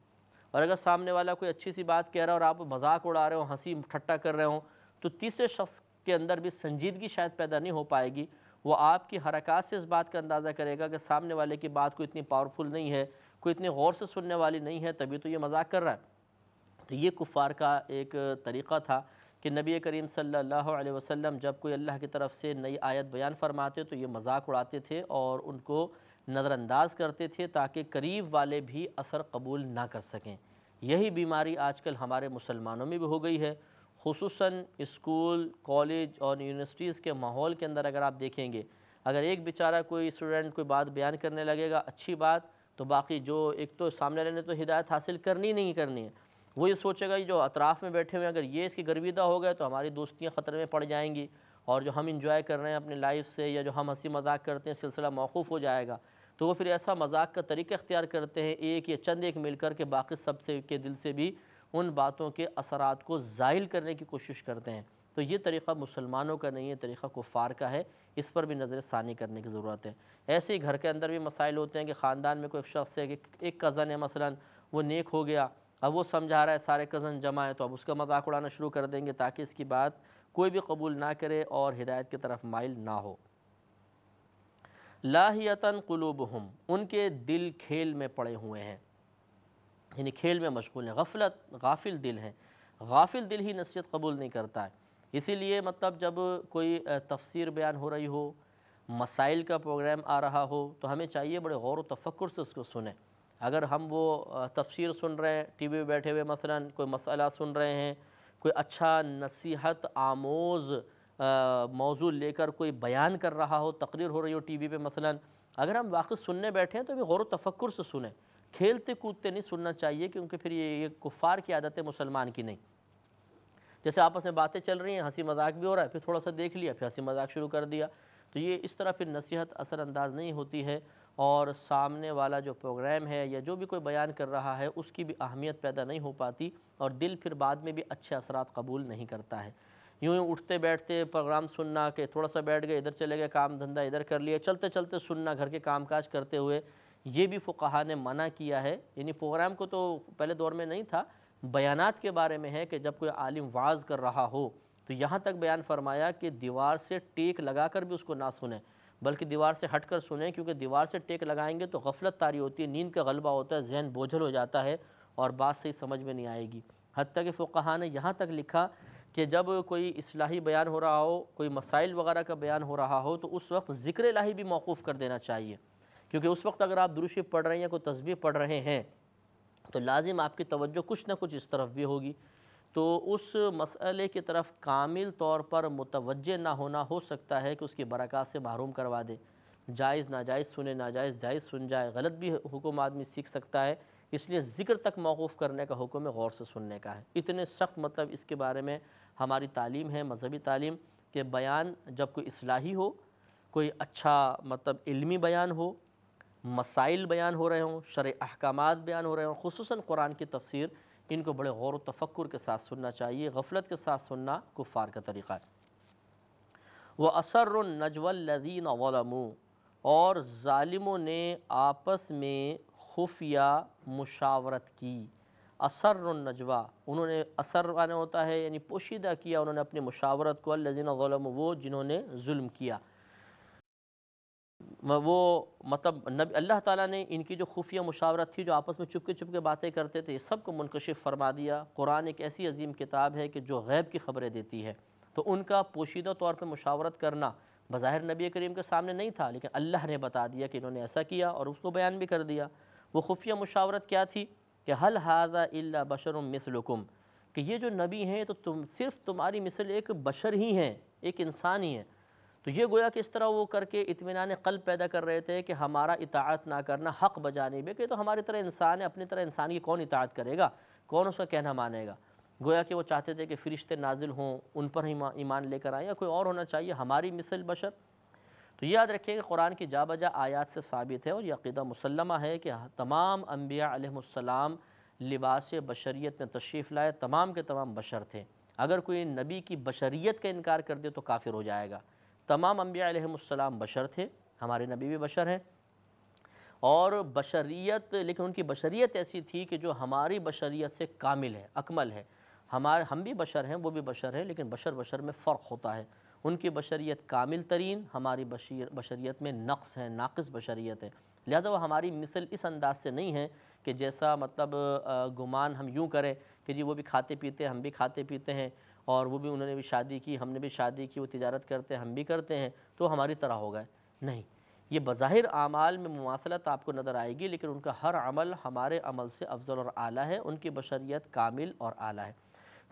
اور اگر سامنے والا کوئی اچھی سی بات کہہ رہا ہے اور آپ مذاق اڑا رہے ہو، ہنسی ٹھٹا کر رہے ہوں، تو تیسرے شخص کے اندر بھی سنجیدگی شاید پیدا نہیں ہو پائے گی، وہ آپ کی حرکات سے اس بات کا اندازہ کرے گا کہ سامنے والے کی بات کوئی اتنی پاورفل نہیں ہے، کوئی اتنے غور سے سننے والی نہیں ہے، تبھی تو یہ مذاق کر رہا ہے۔ تو یہ کفار کا ایک طریقہ تھا کہ نبی کریم صلی اللہ علیہ وسلم جب کوئی اللہ کی طرف سے نئی آیت بیان فرماتے تو یہ مذاق اڑاتے تھے اور ان کو نظر انداز کرتے تھے تاکہ قریب والے بھی اثر قبول نہ کر سکیں۔ یہی بیماری آج کل ہمارے مسلمانوں میں بھی ہو گئی ہے، خصوصاً اسکول، کالج اور یونیورسٹیز کے ماحول کے اندر اگر آپ دیکھیں گے، اگر ایک بیچارہ کوئی اسٹوڈنٹ کوئی بات بیان کرنے لگے گا اچھی بات، تو باقی جو ایک تو سامنے والے نے تو ہدایت حاصل نہیں کرنی ہے، وہ یہ سوچے گا جو اطراف میں بیٹھے ہوئے اگر یہ اس کی گرویدہ ہو گئے تو ہماری دوستیاں خطرے میں پڑ جائیں گی، اور جو ہم انجوائے کر رہے ہیں اپنے لائف سے یا جو ہم ہنسی مذاق کرتے ہیں سلسلہ موقوف ہو جائے گا، تو وہ پھر ایسا مذاق کا طریقہ اختیار کرتے ہیں ایک یا چند ایک مل کر کے باقی سب سے کے دل سے بھی ان باتوں کے اثرات کو زائل کرنے کی کوشش کرتے ہیں۔ تو یہ طریقہ مسلمانوں کا نہیں ہے، طریقہ کفار کا ہے، اس پر بھی نظر ثانی کرنے کی ضرورت ہے۔ ایسے ہی گھر کے اندر بھی مسائل ہوتے ہیں کہ خاندان میں کوئی شخص ہے کہ ایک کزن ہے مثلا، وہ نیک ہو گیا، اب وہ سمجھا رہا ہے سارے کزن جمع ہے تو اب اس کا مذاق اڑانا شروع کر دیں گے تاکہ اس کی بات کوئی بھی قبول نہ کرے اور ہدایت کی طرف مائل نہ ہو۔ لاہیتاً قلوبہم، ان کے دل کھیل میں پڑے ہوئے ہیں، یعنی کھیل میں مشغول ہیں، غافل دل ہیں، غافل دل ہی نصیحت قبول نہیں کرتا ہے۔ اسی لیے جب کوئی تفسیر بیان ہو رہی ہو، مسائل کا پروگرام آ رہا ہو تو ہمیں چاہیے بڑے غور و تفکر سے اس کو سنیں۔ اگر ہم وہ تفسیر سن رہے ہیں، ٹی وی پہ بیٹھے ہوئے مثلا کوئی مسئلہ سن رہے ہیں، کوئی اچھا نصیحت آموز موضوع لے کر کوئی بیان کر رہا ہو، تقریر ہو رہی ہو ٹی وی پہ مثلا، اگر ہم واقعی سننے بیٹھے ہیں تو بھی غور و تفکر سے سنیں، کھیلتے کودتے نہیں سننا چاہیے، کیونکہ پھر یہ کفار کی عادت ہے، مسلمان کی نہیں۔ جیسے آپس میں باتیں چل رہی ہیں، ہنسی مذاق بھی ہو رہا ہے، پھر تھوڑا سا دیکھ لیا، پھر ہنسی مذاق شروع کر دیا، تو یہ اس طرح پھر نصیحت اثر انداز نہیں ہوتی ہے، اور سامنے والا جو پروگرام ہے یا جو بھی کوئی بیان کر رہا ہے اس کی بھی اہمیت پیدا نہیں ہو پاتی، اور دل پھر بعد میں بھی اچھے اثرات قبول نہیں کرتا ہے۔ یوں ہی اٹھتے بیٹھتے پروگرام سننا، کہ تھوڑا سا بیٹھ گئے، ادھر چلے گئے، کام دھندہ ادھر کر لیا، چلتے چلتے سننا گھر کے کام کاج کرتے ہوئے، یہ بھی فقہا نے منع کیا ہے۔ یعنی پروگرام کو تو پہلے دور میں نہیں تھا، بیانات کے بارے میں ہے کہ جب کوئی عالم واعظ کر رہا ہو تو یہاں تک بیان فرمایا کہ دیوار سے ٹیک لگا کر بھی اس کو نہ سنیں، بلکہ دیوار سے ہٹ کر سنیں، کیونکہ دیوار سے ٹیک لگائیں گے تو غفلت طاری ہوتی ہے، نیند کا غلبہ ہوتا ہے، ذہن بوجھل ہو جاتا ہے اور بات صحیح سمجھ میں نہیں آئے گی۔ حتیٰ کہ فقہا نے یہاں تک لکھا کہ جب کوئی اصلاحی بیان ہو رہا ہو، کوئی مسائل وغیرہ کا بیان ہو رہا ہو، تو اس وقت ذکر الہی بھی موقوف کر دینا چاہیے، کیونکہ اس وقت اگر آپ درود شریف پڑھ رہے ہیں یا کوئی تسبیح پڑھ رہے ہیں تو لازم آپ کی توجہ کچھ نہ کچھ اس طرف بھی ہوگی، تو اس مسئلے کی طرف کامل طور پر متوجہ نہ ہونا ہو سکتا ہے کہ اس کی برکات سے محروم کروا دے۔ جائز ناجائز سنے، ناجائز جائز سن جائے، غلط بھی حکم آدمی سیکھ سکتا ہے، اس لیے ذکر تک موقوف کرنے کا حکم ہے، غور سے سننے کا ہے۔ اتنے سخت مطلب اس کے بارے میں ہماری تعلیم ہے، مذہبی تعلیم، کہ بیان جب کوئی اصلاحی ہو، کوئی اچھا مطلب علمی بیان ہو، مسائل بیان ہو رہے ہوں، شرعی احکامات بیان ہو رہے ہوں، خصوصاً قرآن کی تفسیر، ان کو بڑے غور و تفکر کے ساتھ سننا چاہیے۔ غفلت کے ساتھ سننا کفار کا طریقہ ہے۔ وَأَسَرُّ النَّجْوَى الَّذِينَ ظَلَمُوا، اور ظالموں نے آپس میں خفیہ مشاورت کی۔ اثر النجوہ، انہوں نے اثر آنے ہوتا ہے یعنی پوشیدہ کیا انہوں نے اپنی مشاورت کو، الذین ظلموا، وہ جنہوں نے ظلم کیا۔ وہ مطلب اللہ تعالیٰ نے ان کی جو خفیہ مشاورت تھی، جو آپس میں چپکے چپکے باتیں کرتے تھے، یہ سب کو منکشف فرما دیا۔ قرآن ایک ایسی عظیم کتاب ہے کہ جو غیب کی خبریں دیتی ہے، تو ان کا پوشیدہ طور پہ مشاورت کرنا بظاہر نبی کریم کے سامنے نہیں تھا، لیکن اللہ نے بتا دیا کہ انہوں نے ایسا کیا، اور اس کو بیان بھی کر دیا۔ وہ خفیہ مشاورت کیا تھی کہ هل هذا الا بشر مثلکم، کہ یہ جو نبی ہیں تو تم صرف تمہاری مثل ایک بشر ہی ہیں، ایک انسان ہی ہیں۔ تو یہ گویا کہ اس طرح وہ کر کے اطمینان قلب پیدا کر رہے تھے کہ ہمارا اطاعت نہ کرنا حق بجانب ہے، کہ تو ہماری طرح انسان ہے، اپنی طرح انسان کی کون اطاعت کرے گا، کون اس کا کہنا مانے گا۔ گویا کہ وہ چاہتے تھے کہ فرشتے نازل ہوں، ان پر ہی ایمان لے کر آئیں، یا کوئی اور ہونا چاہیے ہماری مثل بشر۔ تو یاد رکھیں کہ قرآن کی جا بجا آیات سے ثابت ہے، اور یہ عقیدہ مسلمہ ہے کہ تمام انبیاء علیہ السلام لباس بشریت میں تشریف لائے، تمام کے تمام بشر تھے۔ اگر کوئی نبی کی بشریت کا انکار کر دے تو کافر ہو جائے گا۔ تمام انبیاء علیہ السلام بشر تھے، ہمارے نبی بھی بشر ہیں، اور بشریت، لیکن ان کی بشریت ایسی تھی کہ جو ہماری بشریت سے کامل ہے، اکمل ہے۔ ہم بھی بشر ہیں، وہ بھی بشر ہیں، لیکن بشر بشر میں فرق ہوتا ہے۔ ان کی بشریت کامل ترین، ہماری بشریت میں نقص ہے، ناقص بشریت ہے، لہذا وہ ہماری مثل اس انداز سے نہیں ہے کہ جیسا مطلب گمان ہم یوں کریں کہ جی وہ بھی کھاتے پیتے ہیں، ہم بھی کھاتے پیتے ہیں، اور وہ بھی انہوں نے بھی شادی کی، ہم نے بھی شادی کی، وہ تجارت کرتے ہیں، ہم بھی کرتے ہیں، تو ہماری طرح ہو گئے۔ نہیں، یہ بظاہر اعمال میں مماثلت آپ کو نظر آئے گی، لیکن ان کا ہر عمل ہمارے عمل سے افضل اور اعلیٰ ہے، ان کی بشریت کامل اور اعلیٰ ہے۔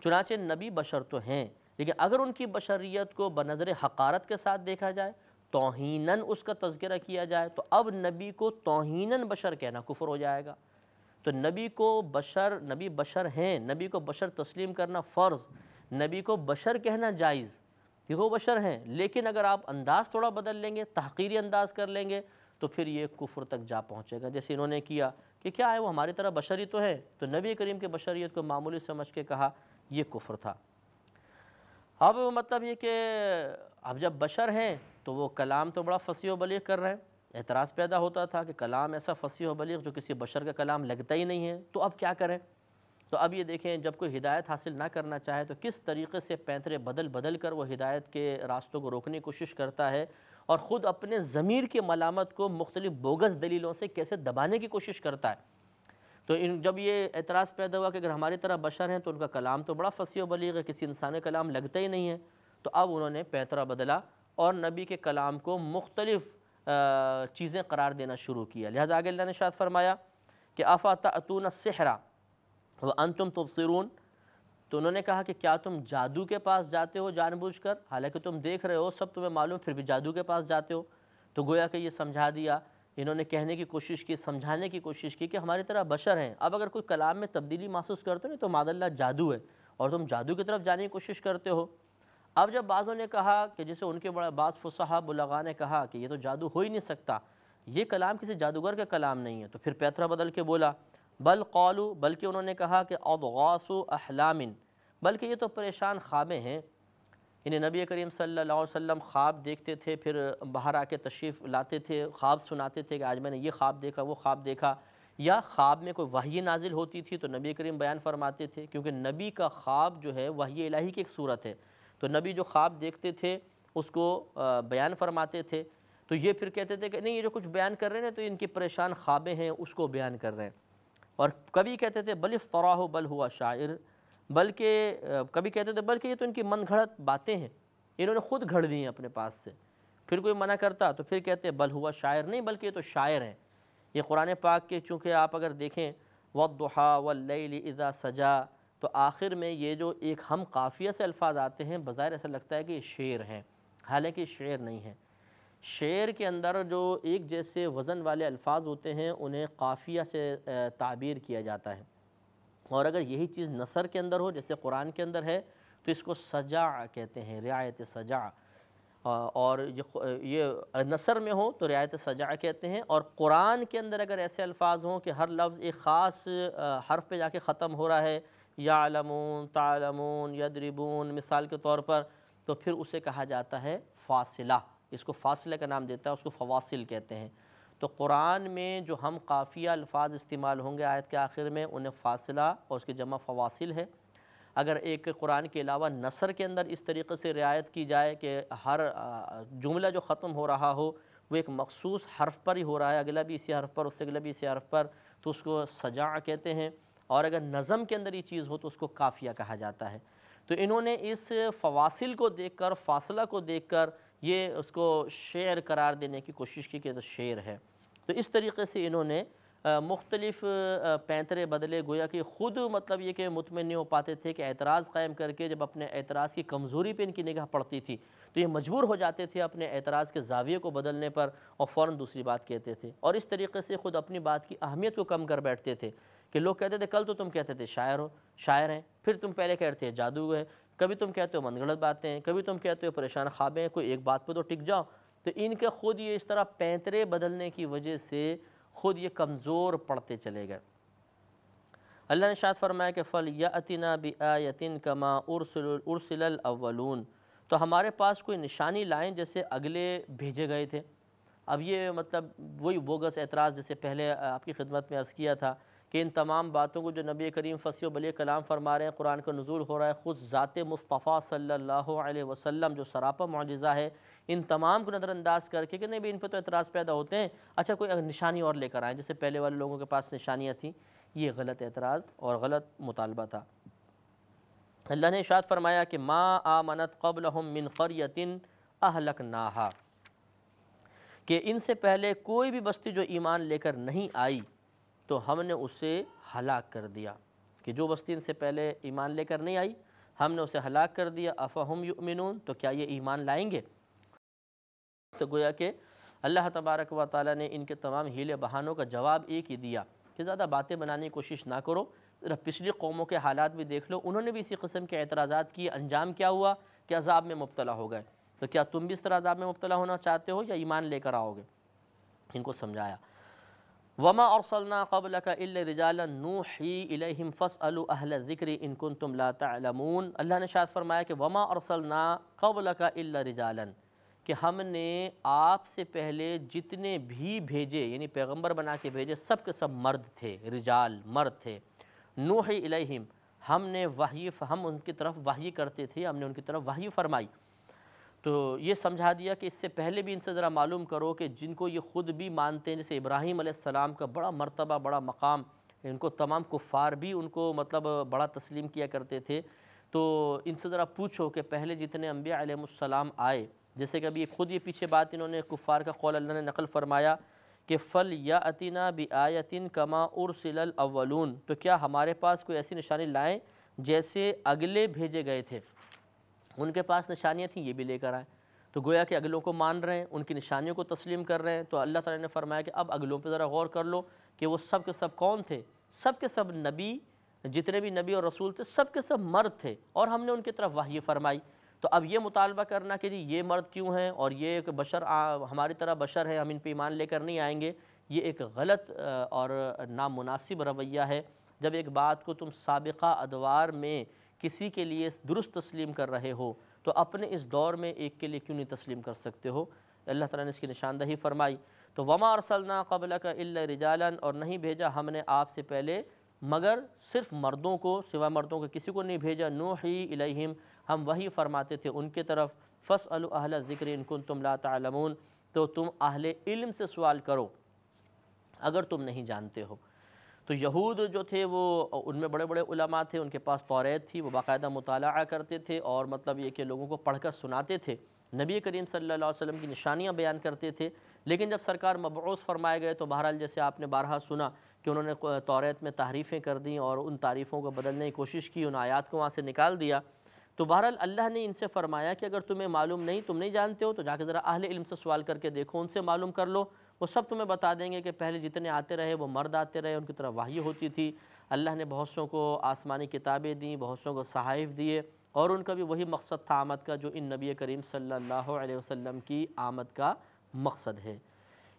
چنانچہ نبی بشر تو ہیں، لیکن اگر ان کی بشریت کو بنظر حقارت کے ساتھ دیکھا جائے، توہیناً اس کا تذکرہ کیا جائے، تو اب نبی کو توہیناً بشر کہنا کفر ہو جائے گا۔ تو نبی بشر ہیں، نبی کو بشر تسلیم کرنا فرض، نبی کو بشر کہنا جائز، کہ وہ بشر ہیں، لیکن اگر آپ انداز تھوڑا بدل لیں گے، تحقیری انداز کر لیں گے، تو پھر یہ کفر تک جا پہنچے گا۔ جیسے انہوں نے کیا کہ کیا ہے وہ ہماری طرح بشری تو ہے، تو نبی کریم کے بشریت کو معمولی سمجھ کے کہا، یہ کفر تھا۔ اب مطلب یہ کہ اب جب بشر ہیں تو وہ کلام تو بڑا فصیح و بلیغ کر رہے ہیں، اعتراض پیدا ہوتا تھا کہ کلام ایسا فصیح و بلیغ جو کسی بشر کا کلام لگتا ہی نہیں ہے، تو اب کیا کریں؟ تو اب یہ دیکھیں، جب کوئی ہدایت حاصل نہ کرنا چاہے تو کس طریقے سے پینترے بدل بدل کر وہ ہدایت کے راستوں کو روکنے کی کوشش کرتا ہے، اور خود اپنے ضمیر کی ملامت کو مختلف بوگس دلیلوں سے کیسے دبانے کی کوشش کرتا ہے۔ تو جب یہ اعتراض پیدا ہوا کہ اگر ہماری طرح بشر ہیں تو ان کا کلام تو بڑا فصیح و بلیغ ہے، کسی انسان کا کلام لگتا ہی نہیں ہے، تو اب انہوں نے پینترا بدلا اور نبی کے کلام کو مختلف چیزیں قرار دینا شروع کیا۔ لہذا آگے اللہ نے ارشاد فرمایا کہ اَفَتَأْتُونَ السِّحْرَ وَأَنْتُمْ تُبْصِرُونَ، تو انہوں نے کہا کہ کیا تم جادو کے پاس جاتے ہو جان بوجھ کر، حالانکہ تم دیکھ رہے ہو، سب تمہیں معلوم، پھر بھی جادو کے پاس جاتے ہو۔ تو گویا کہ یہ سمجھا دیا انہوں نے کہنے کی کوشش کی، سمجھانے کی کوشش کی کہ ہماری طرح بشر ہیں، اب اگر کوئی کلام میں تبدیلی محسوس کرتے ہو تو معاذ اللہ جادو ہے اور تم جادو کی طرف جانے کی کوشش کرتے ہو۔ اب جب بعضوں نے کہا کہ جیسے ان کے بڑا بعض فصحاء بلغاء نے کہا کہ یہ تو جادو ہو ہی نہیں سکتا، یہ کلام کسی جادوگر کا کلام نہیں ہے، تو پھر پیترا بدل کے بولا بل قالوا، بلکہ انہوں نے کہا کہ اضغاث احلام، بلکہ یہ تو پریشان خوابیں ہیں۔ انہیں نبی کریم صلی اللہ علیہ وسلم خواب دیکھتے تھے، پھر باہر آ کے تشریف لاتے تھے، خواب سناتے تھے کہ آج میں نے یہ خواب دیکھا، وہ خواب دیکھا، یا خواب میں کوئی وحی نازل ہوتی تھی تو نبی کریم بیان فرماتے تھے، کیونکہ نبی کا خواب جو ہے وحی الہی کی ایک صورت ہے، تو نبی جو خواب دیکھتے تھے اس کو بیان فرماتے تھے، تو یہ پھر کہتے تھے کہ نہیں یہ جو کچھ بیان کر رہے ہیں تو ان کی پریشان خوابیں ہیں اس کو بیان کر رہے ہیں۔ اور کبھی کہتے تھے بل افتراہ بل ہوا شاعر، بلکہ کبھی کہتے تھے بلکہ یہ تو ان کی من گھڑت باتیں ہیں، انہوں نے خود گھڑ دی ہیں اپنے پاس سے۔ پھر کوئی منع کرتا تو پھر کہتے بل ہوا شاعر، نہیں بلکہ یہ تو شاعر ہیں۔ یہ قرآن پاک کے چونکہ آپ اگر دیکھیں وَالضُّحَىٰ وَاللَّيْلِ إِذَا سَجَىٰ، تو آخر میں یہ جو ایک ہم قافیہ سے الفاظ آتے ہیں بظاہر ایسا لگتا ہے کہ یہ شعر ہیں، حالانکہ شعر نہیں ہے۔ شعر کے اندر جو ایک جیسے وزن والے الفاظ ہوتے ہیں انہیں قافیہ سے تعبیر کیا جاتا ہے، اور اگر یہی چیز نثر کے اندر ہو جیسے قرآن کے اندر ہے تو اس کو سجع کہتے ہیں، رعایت سجع، اور یہ نثر میں ہو تو رعایت سجع کہتے ہیں، اور قرآن کے اندر اگر ایسے الفاظ ہوں کہ ہر لفظ ایک خاص حرف پہ جا کے ختم ہو رہا ہے، یعلمون، تعلمون، یضربون مثال کے طور پر، تو پھر اسے کہا جاتا ہے فاصلہ، اس کو فاصلہ کا نام دیتا ہے، اس کو فواصل کہتے ہیں۔ تو قرآن میں جو ہم قافیہ الفاظ استعمال ہوں گے آیت کے آخر میں انہیں فاصلہ اور اس کی جمع فواصل ہے۔ اگر ایک قرآن کے علاوہ نثر کے اندر اس طریقے سے رعایت کی جائے کہ ہر جملہ جو ختم ہو رہا ہو وہ ایک مخصوص حرف پر ہی ہو رہا ہے، اگلا بھی اسی حرف پر، اس سے اگلا بھی اسی حرف پر، تو اس کو سجع کہتے ہیں، اور اگر نظم کے اندر یہ چیز ہو تو اس کو قافیہ کہا جاتا ہے۔ تو انہوں نے اس فواصل کو دیکھ کر، فاصلہ کو دیکھ کر یہ اس کو شعر قرار دینے کی کوشش کی کہ تو شعر ہے۔ تو اس طریقے سے انہوں نے مختلف پینترے بدلے، گویا کہ خود مطلب یہ کہ مطمئن نہیں ہو پاتے تھے کہ اعتراض قائم کر کے جب اپنے اعتراض کی کمزوری پہ ان کی نگاہ پڑتی تھی تو یہ مجبور ہو جاتے تھے اپنے اعتراض کے زاویے کو بدلنے پر اور فوراً دوسری بات کہتے تھے، اور اس طریقے سے خود اپنی بات کی اہمیت کو کم کر بیٹھتے تھے کہ لوگ کہتے تھے کل تو تم کہتے تھے شاعر ہیں، پھر تم پہلے کہتے تھے جادو ہے، کبھی تم کہتے ہو من گھڑت باتیں ہیں، کبھی تم کہتے ہو پریشان خوابیں ہیں، کوئی ایک بات پہ تو ٹک جاؤ۔ تو ان کے خود یہ اس طرح پینترے بدلنے کی وجہ سے خود یہ کمزور پڑتے چلے گئے۔ اللہ نے ارشاد فرمایا کہ فَلْيَأْتِنَا بِآیَةٍ كَمَا أُرْسِلَ الْأَوَّلُونَ، تو ہمارے پاس کوئی نشانی لائیں جیسے اگلے بھیجے گئے تھے۔ اب یہ مطلب وہی بوگس اعتراض جیسے پہلے آپ کی خدمت میں عرض کیا تھا کہ ان تمام باتوں کو جو نبی کریم فصیح و بلیغ کلام فرما رہے ہیں، قرآن کا نزول ہو رہا ہے، خود ذات مصطفیٰ صلی اللہ علیہ وسلم جو سراپا معجزہ ہے، ان تمام کو نظر انداز کر کے کہ نہیں بھی ان پہ تو اعتراض پیدا ہوتے ہیں، اچھا کوئی نشانی اور لے کر آئیں جیسے پہلے والے لوگوں کے پاس نشانیاں تھیں۔ یہ غلط اعتراض اور غلط مطالبہ تھا۔ اللہ نے ارشاد فرمایا کہ ما آمنت قبلہم من قریۃ اہلکناہا، کہ ان سے پہلے کوئی بھی بستی جو ایمان لے کر نہیں آئی تو ہم نے اسے ہلاک کر دیا، کہ جو بستی ان سے پہلے ایمان لے کر نہیں آئی ہم نے اسے ہلاک کر دیا۔ افہم یؤمنون، تو کیا یہ ایمان لائیں گے؟ تو گویا کہ اللہ تبارک و تعالیٰ نے ان کے تمام ہیلے بہانوں کا جواب ایک ہی دیا کہ زیادہ باتیں بنانے کی کوشش نہ کرو، پچھلی قوموں کے حالات بھی دیکھ لو، انہوں نے بھی اسی قسم کے اعتراضات کیے، انجام کیا ہوا کہ عذاب میں مبتلا ہو گئے، تو کیا تم بھی اس طرح عذاب میں مبتلا ہونا چاہتے ہو یا ایمان لے کر آؤ گے؟ ان کو سمجھایا۔ وما ارسلنا قبلك الا رجالا نوحی الیہم فاسألوا اہل الذکر ان کنتم لا تعلمون۔ اللہ نے ارشاد فرمایا کہ وما ارسلنا قبلك الا رجالا، کہ ہم نے آپ سے پہلے جتنے بھی بھیجے یعنی پیغمبر بنا کے بھیجے سب کے سب مرد تھے، رجال مرد تھے۔ نوحی الیہم، ہم ان کی طرف وحی کرتے تھے، ہم نے ان کی طرف وحی فرمائی۔ تو یہ سمجھا دیا کہ اس سے پہلے بھی ان سے ذرا معلوم کرو کہ جن کو یہ خود بھی مانتے ہیں، جیسے ابراہیم علیہ السلام کا بڑا مرتبہ، بڑا مقام، ان کو تمام کفار بھی ان کو مطلب بڑا تسلیم کیا کرتے تھے، تو ان سے ذرا پوچھو کہ پہلے جتنے انبیاء علیہ السلام آئے، جیسے کہ ابھی خود یہ پیچھے بات انہوں نے کفار کا قول اللہ نے نقل فرمایا کہ فَلْيَأْتِنَا بِآیَةٍ كَمَا أُرْسِلَ الْأَوَّلُونَ، تو کیا ہمارے پاس کوئی ایسی نشانی لائیں جیسے اگلے بھیجے گئے تھے، ان کے پاس نشانیاں تھیں یہ بھی لے کر آئیں۔ تو گویا کہ اگلوں کو مان رہے ہیں، ان کی نشانیوں کو تسلیم کر رہے ہیں۔ تو اللہ تعالیٰ نے فرمایا کہ اب اگلوں پہ ذرا غور کر لو کہ وہ سب کے سب کون تھے۔ سب کے سب نبی، جتنے بھی نبی اور رسول تھے سب کے سب مرد تھے، اور ہم نے ان کی طرف وحی فرمائی۔ تو اب یہ مطالبہ کرنا کہ جی یہ مرد کیوں ہیں اور یہ بشر ہماری طرح بشر ہیں، ہم ان پہ ایمان لے کر نہیں آئیں گے، یہ ایک غلط اور نامناسب رویہ ہے۔ جب ایک بات کو تم سابقہ ادوار میں کسی کے لیے درست تسلیم کر رہے ہو تو اپنے اس دور میں ایک کے لیے کیوں نہیں تسلیم کر سکتے ہو؟ اللہ تعالیٰ نے اس کی نشاندہی فرمائی۔ تو وما ارسلنا قبلک الا رجالا، اور نہیں بھیجا ہم نے آپ سے پہلے مگر صرف مردوں کو، سوا مردوں کے کسی کو نہیں بھیجا۔ نوحی الیہم، ہم وحی فرماتے تھے ان کے طرف۔ فاسألوا اہل الذکر ان کنتم لا تعلمون، تو تم اہل علم سے سوال کرو اگر تم نہیں جانتے ہو۔ تو یہود جو تھے وہ ان میں بڑے بڑے علماء تھے، ان کے پاس توریت تھی، وہ باقاعدہ مطالعہ کرتے تھے اور مطلب یہ کہ لوگوں کو پڑھ کر سناتے تھے، نبی کریم صلی اللہ علیہ وسلم کی نشانیاں بیان کرتے تھے۔ لیکن جب سرکار مبعوث فرمائے گئے تو بہرحال جیسے آپ نے بارہا سنا کہ انہوں نے توریت میں تحریفیں کر دیں اور ان تعریفوں کو بدلنے کی کوشش کی، ان آیات کو وہاں سے نکال دیا۔ تو بہرحال اللہ نے ان سے فرمایا کہ اگر تمہیں معلوم نہیں، تم نہیں جانتے ہو، تو جا کے ذرا اہل علم سے سوال کر کے دیکھو، ان سے معلوم کر لو، وہ سب تمہیں بتا دیں گے کہ پہلے جتنے آتے رہے وہ مرد آتے رہے، ان کی طرف وحی ہوتی تھی، اللہ نے بہت سوں کو آسمانی کتابیں دیں، بہت سوں کو صحائف دیے، اور ان کا بھی وہی مقصد تھا آمد کا جو ان نبی کریم صلی اللہ علیہ وسلم کی آمد کا مقصد ہے۔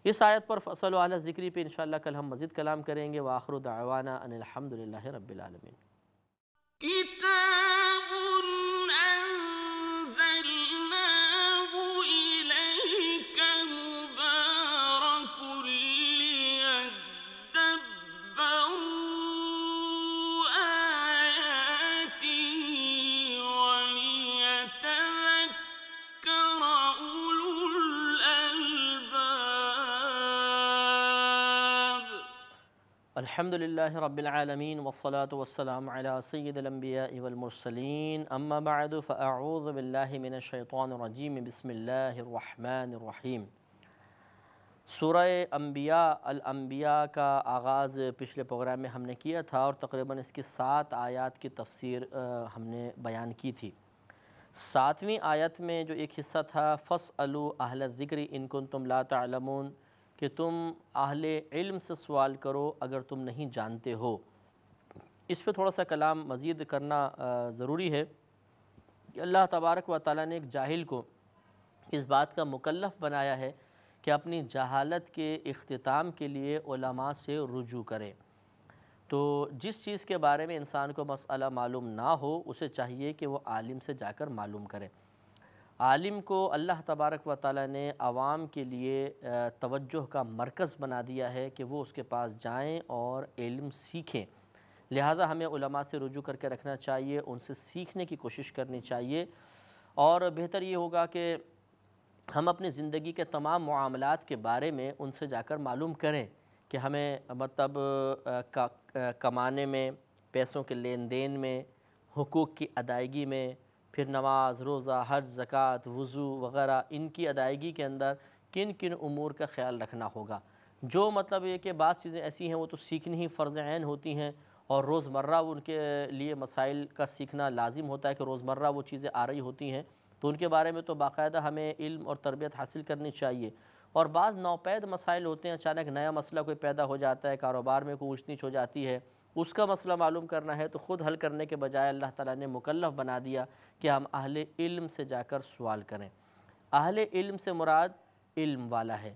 اس آیت پر فصلوا اہل ذکری پہ انشاءاللہ کل ہم مزید کلام کریں گے۔ وآخر دعوانا ان الحمدللہ رب العالمین۔ كتاب أنزلناه إليك مبارك ليدبروا آياته وليتذكر أولو الألباب۔ الحمد للہ رب العالمین والصلاة والسلام علی سید الانبیاء والمرسلین، اما بعد فاعوذ باللہ من الشیطان الرجیم، بسم اللہ الرحمن الرحیم۔ سورہ انبیاء الانبیاء کا آغاز پچھلے پروگرام میں ہم نے کیا تھا اور تقریباً اس کی 7 آیات کی تفسیر ہم نے بیان کی تھی۔ 7ویں آیت میں جو ایک حصہ تھا فاسألوا اہل الذکر ان کنتم لا تعلمون، کہ تم اہل علم سے سوال کرو اگر تم نہیں جانتے ہو، اس پہ تھوڑا سا کلام مزید کرنا ضروری ہے کہ اللہ تبارک و تعالیٰ نے ایک جاہل کو اس بات کا مکلف بنایا ہے کہ اپنی جہالت کے اختتام کے لیے علماء سے رجوع کرے۔ تو جس چیز کے بارے میں انسان کو مسئلہ معلوم نہ ہو اسے چاہیے کہ وہ عالم سے جا کر معلوم کرے۔ عالم کو اللہ تبارک و تعالیٰ نے عوام کے لیے توجہ کا مرکز بنا دیا ہے کہ وہ اس کے پاس جائیں اور علم سیکھیں، لہٰذا ہمیں علماء سے رجوع کر کے رکھنا چاہیے، ان سے سیکھنے کی کوشش کرنی چاہیے، اور بہتر یہ ہوگا کہ ہم اپنی زندگی کے تمام معاملات کے بارے میں ان سے جا کر معلوم کریں کہ ہمیں مطلب کمانے میں، پیسوں کے لین دین میں، حقوق کی ادائیگی میں، پھر نماز، روزہ، حج، زکوٰۃ، وضو وغیرہ ان کی ادائیگی کے اندر کن کن امور کا خیال رکھنا ہوگا۔ جو مطلب یہ کہ بعض چیزیں ایسی ہیں وہ تو سیکھنی ہی فرض عین ہوتی ہیں، اور روزمرہ ان کے لیے مسائل کا سیکھنا لازم ہوتا ہے کہ روزمرہ وہ چیزیں آ رہی ہوتی ہیں، تو ان کے بارے میں تو باقاعدہ ہمیں علم اور تربیت حاصل کرنی چاہیے۔ اور بعض نوپید مسائل ہوتے ہیں، اچانک نیا مسئلہ کوئی پیدا ہو جاتا ہے، کاروبار میں کوئی اونچ نیچ ہو جاتی ہے، اس کا مسئلہ معلوم کرنا ہے تو خود حل کرنے کے بجائے اللہ تعالیٰ نے مکلف بنا دیا کہ ہم اہل علم سے جا کر سوال کریں۔ اہل علم سے مراد علم والا ہے،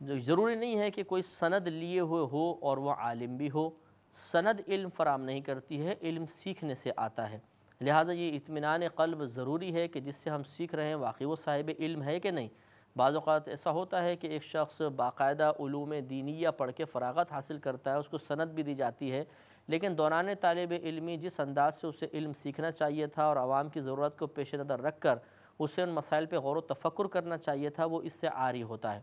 ضروری نہیں ہے کہ کوئی سند لیے ہوئے ہو اور وہ عالم بھی ہو، سند علم فراہم نہیں کرتی ہے، علم سیکھنے سے آتا ہے، لہٰذا یہ اطمینان قلب ضروری ہے کہ جس سے ہم سیکھ رہے ہیں واقعی وہ صاحب علم ہے کہ نہیں۔ بعض اوقات ایسا ہوتا ہے کہ ایک شخص باقاعدہ علوم دینیہ پڑھ کے فراغت حاصل کرتا ہے، اس کو سند بھی دی جاتی ہے، لیکن دوران طالب علمی جس انداز سے اسے علم سیکھنا چاہیے تھا اور عوام کی ضرورت کو پیش نظر رکھ کر اسے ان مسائل پہ غور و تفکر کرنا چاہیے تھا، وہ اس سے عاری ہوتا ہے،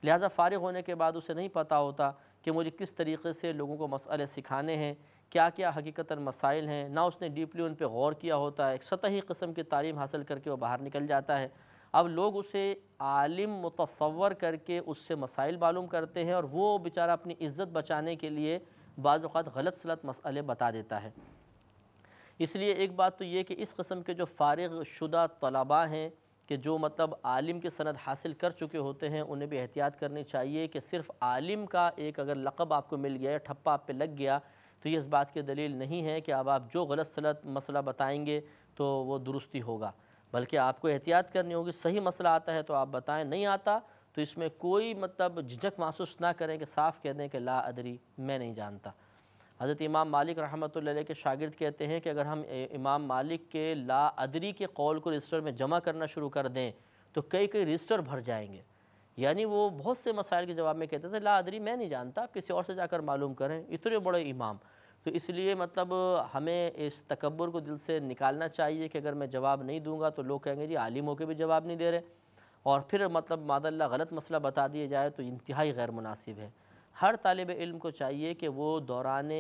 لہٰذا فارغ ہونے کے بعد اسے نہیں پتہ ہوتا کہ مجھے کس طریقے سے لوگوں کو مسئلے سکھانے ہیں، کیا کیا حقیقتاً مسائل ہیں، نہ اس نے ڈیپلی ان پہ غور کیا ہوتا ہے، ایک سطحی قسم کی تعلیم حاصل کر کے وہ باہر نکل جاتا ہے۔ اب لوگ اسے عالم متصور کر کے اس سے مسائل معلوم کرتے ہیں اور وہ بیچارہ اپنی عزت بچانے کے لیے بعض اوقات غلط سلط مسئلے بتا دیتا ہے۔ اس لیے ایک بات تو یہ کہ اس قسم کے جو فارغ شدہ طلباء ہیں کہ جو مطلب عالم کی سند حاصل کر چکے ہوتے ہیں انہیں بھی احتیاط کرنی چاہیے کہ صرف عالم کا ایک اگر لقب آپ کو مل گیا یا ٹھپا آپ پہ لگ گیا تو یہ اس بات کی دلیل نہیں ہے کہ اب آپ جو غلط سلط مسئلہ بتائیں گے تو وہ درستی ہوگا، بلکہ آپ کو احتیاط کرنی ہوگی۔ صحیح مسئلہ آتا ہے تو آپ بتائیں، نہیں آتا تو اس میں کوئی مطلب جھجک محسوس نہ کریں کہ صاف کہہ دیں کہ لا ادری، میں نہیں جانتا۔ حضرت امام مالک رحمۃ اللہ علیہ کے شاگرد کہتے ہیں کہ اگر ہم امام مالک کے لا ادری کے قول کو رجسٹر میں جمع کرنا شروع کر دیں تو کئی رجسٹر بھر جائیں گے۔ یعنی وہ بہت سے مسائل کے جواب میں کہتے تھے لا ادری میں نہیں جانتا، آپ کسی اور سے جا کر معلوم کریں، اتنے بڑے امام۔ تو اس لیے مطلب ہمیں اس تکبر کو دل سے نکالنا چاہیے کہ اگر میں جواب نہیں دوں گا تو لوگ کہیں گے جی عالم ہو کے بھی جواب نہیں دے رہے، اور پھر مطلب معاذ اللہ غلط مسئلہ بتا دیا جائے تو انتہائی غیر مناسب ہے۔ ہر طالب علم کو چاہیے کہ وہ دوران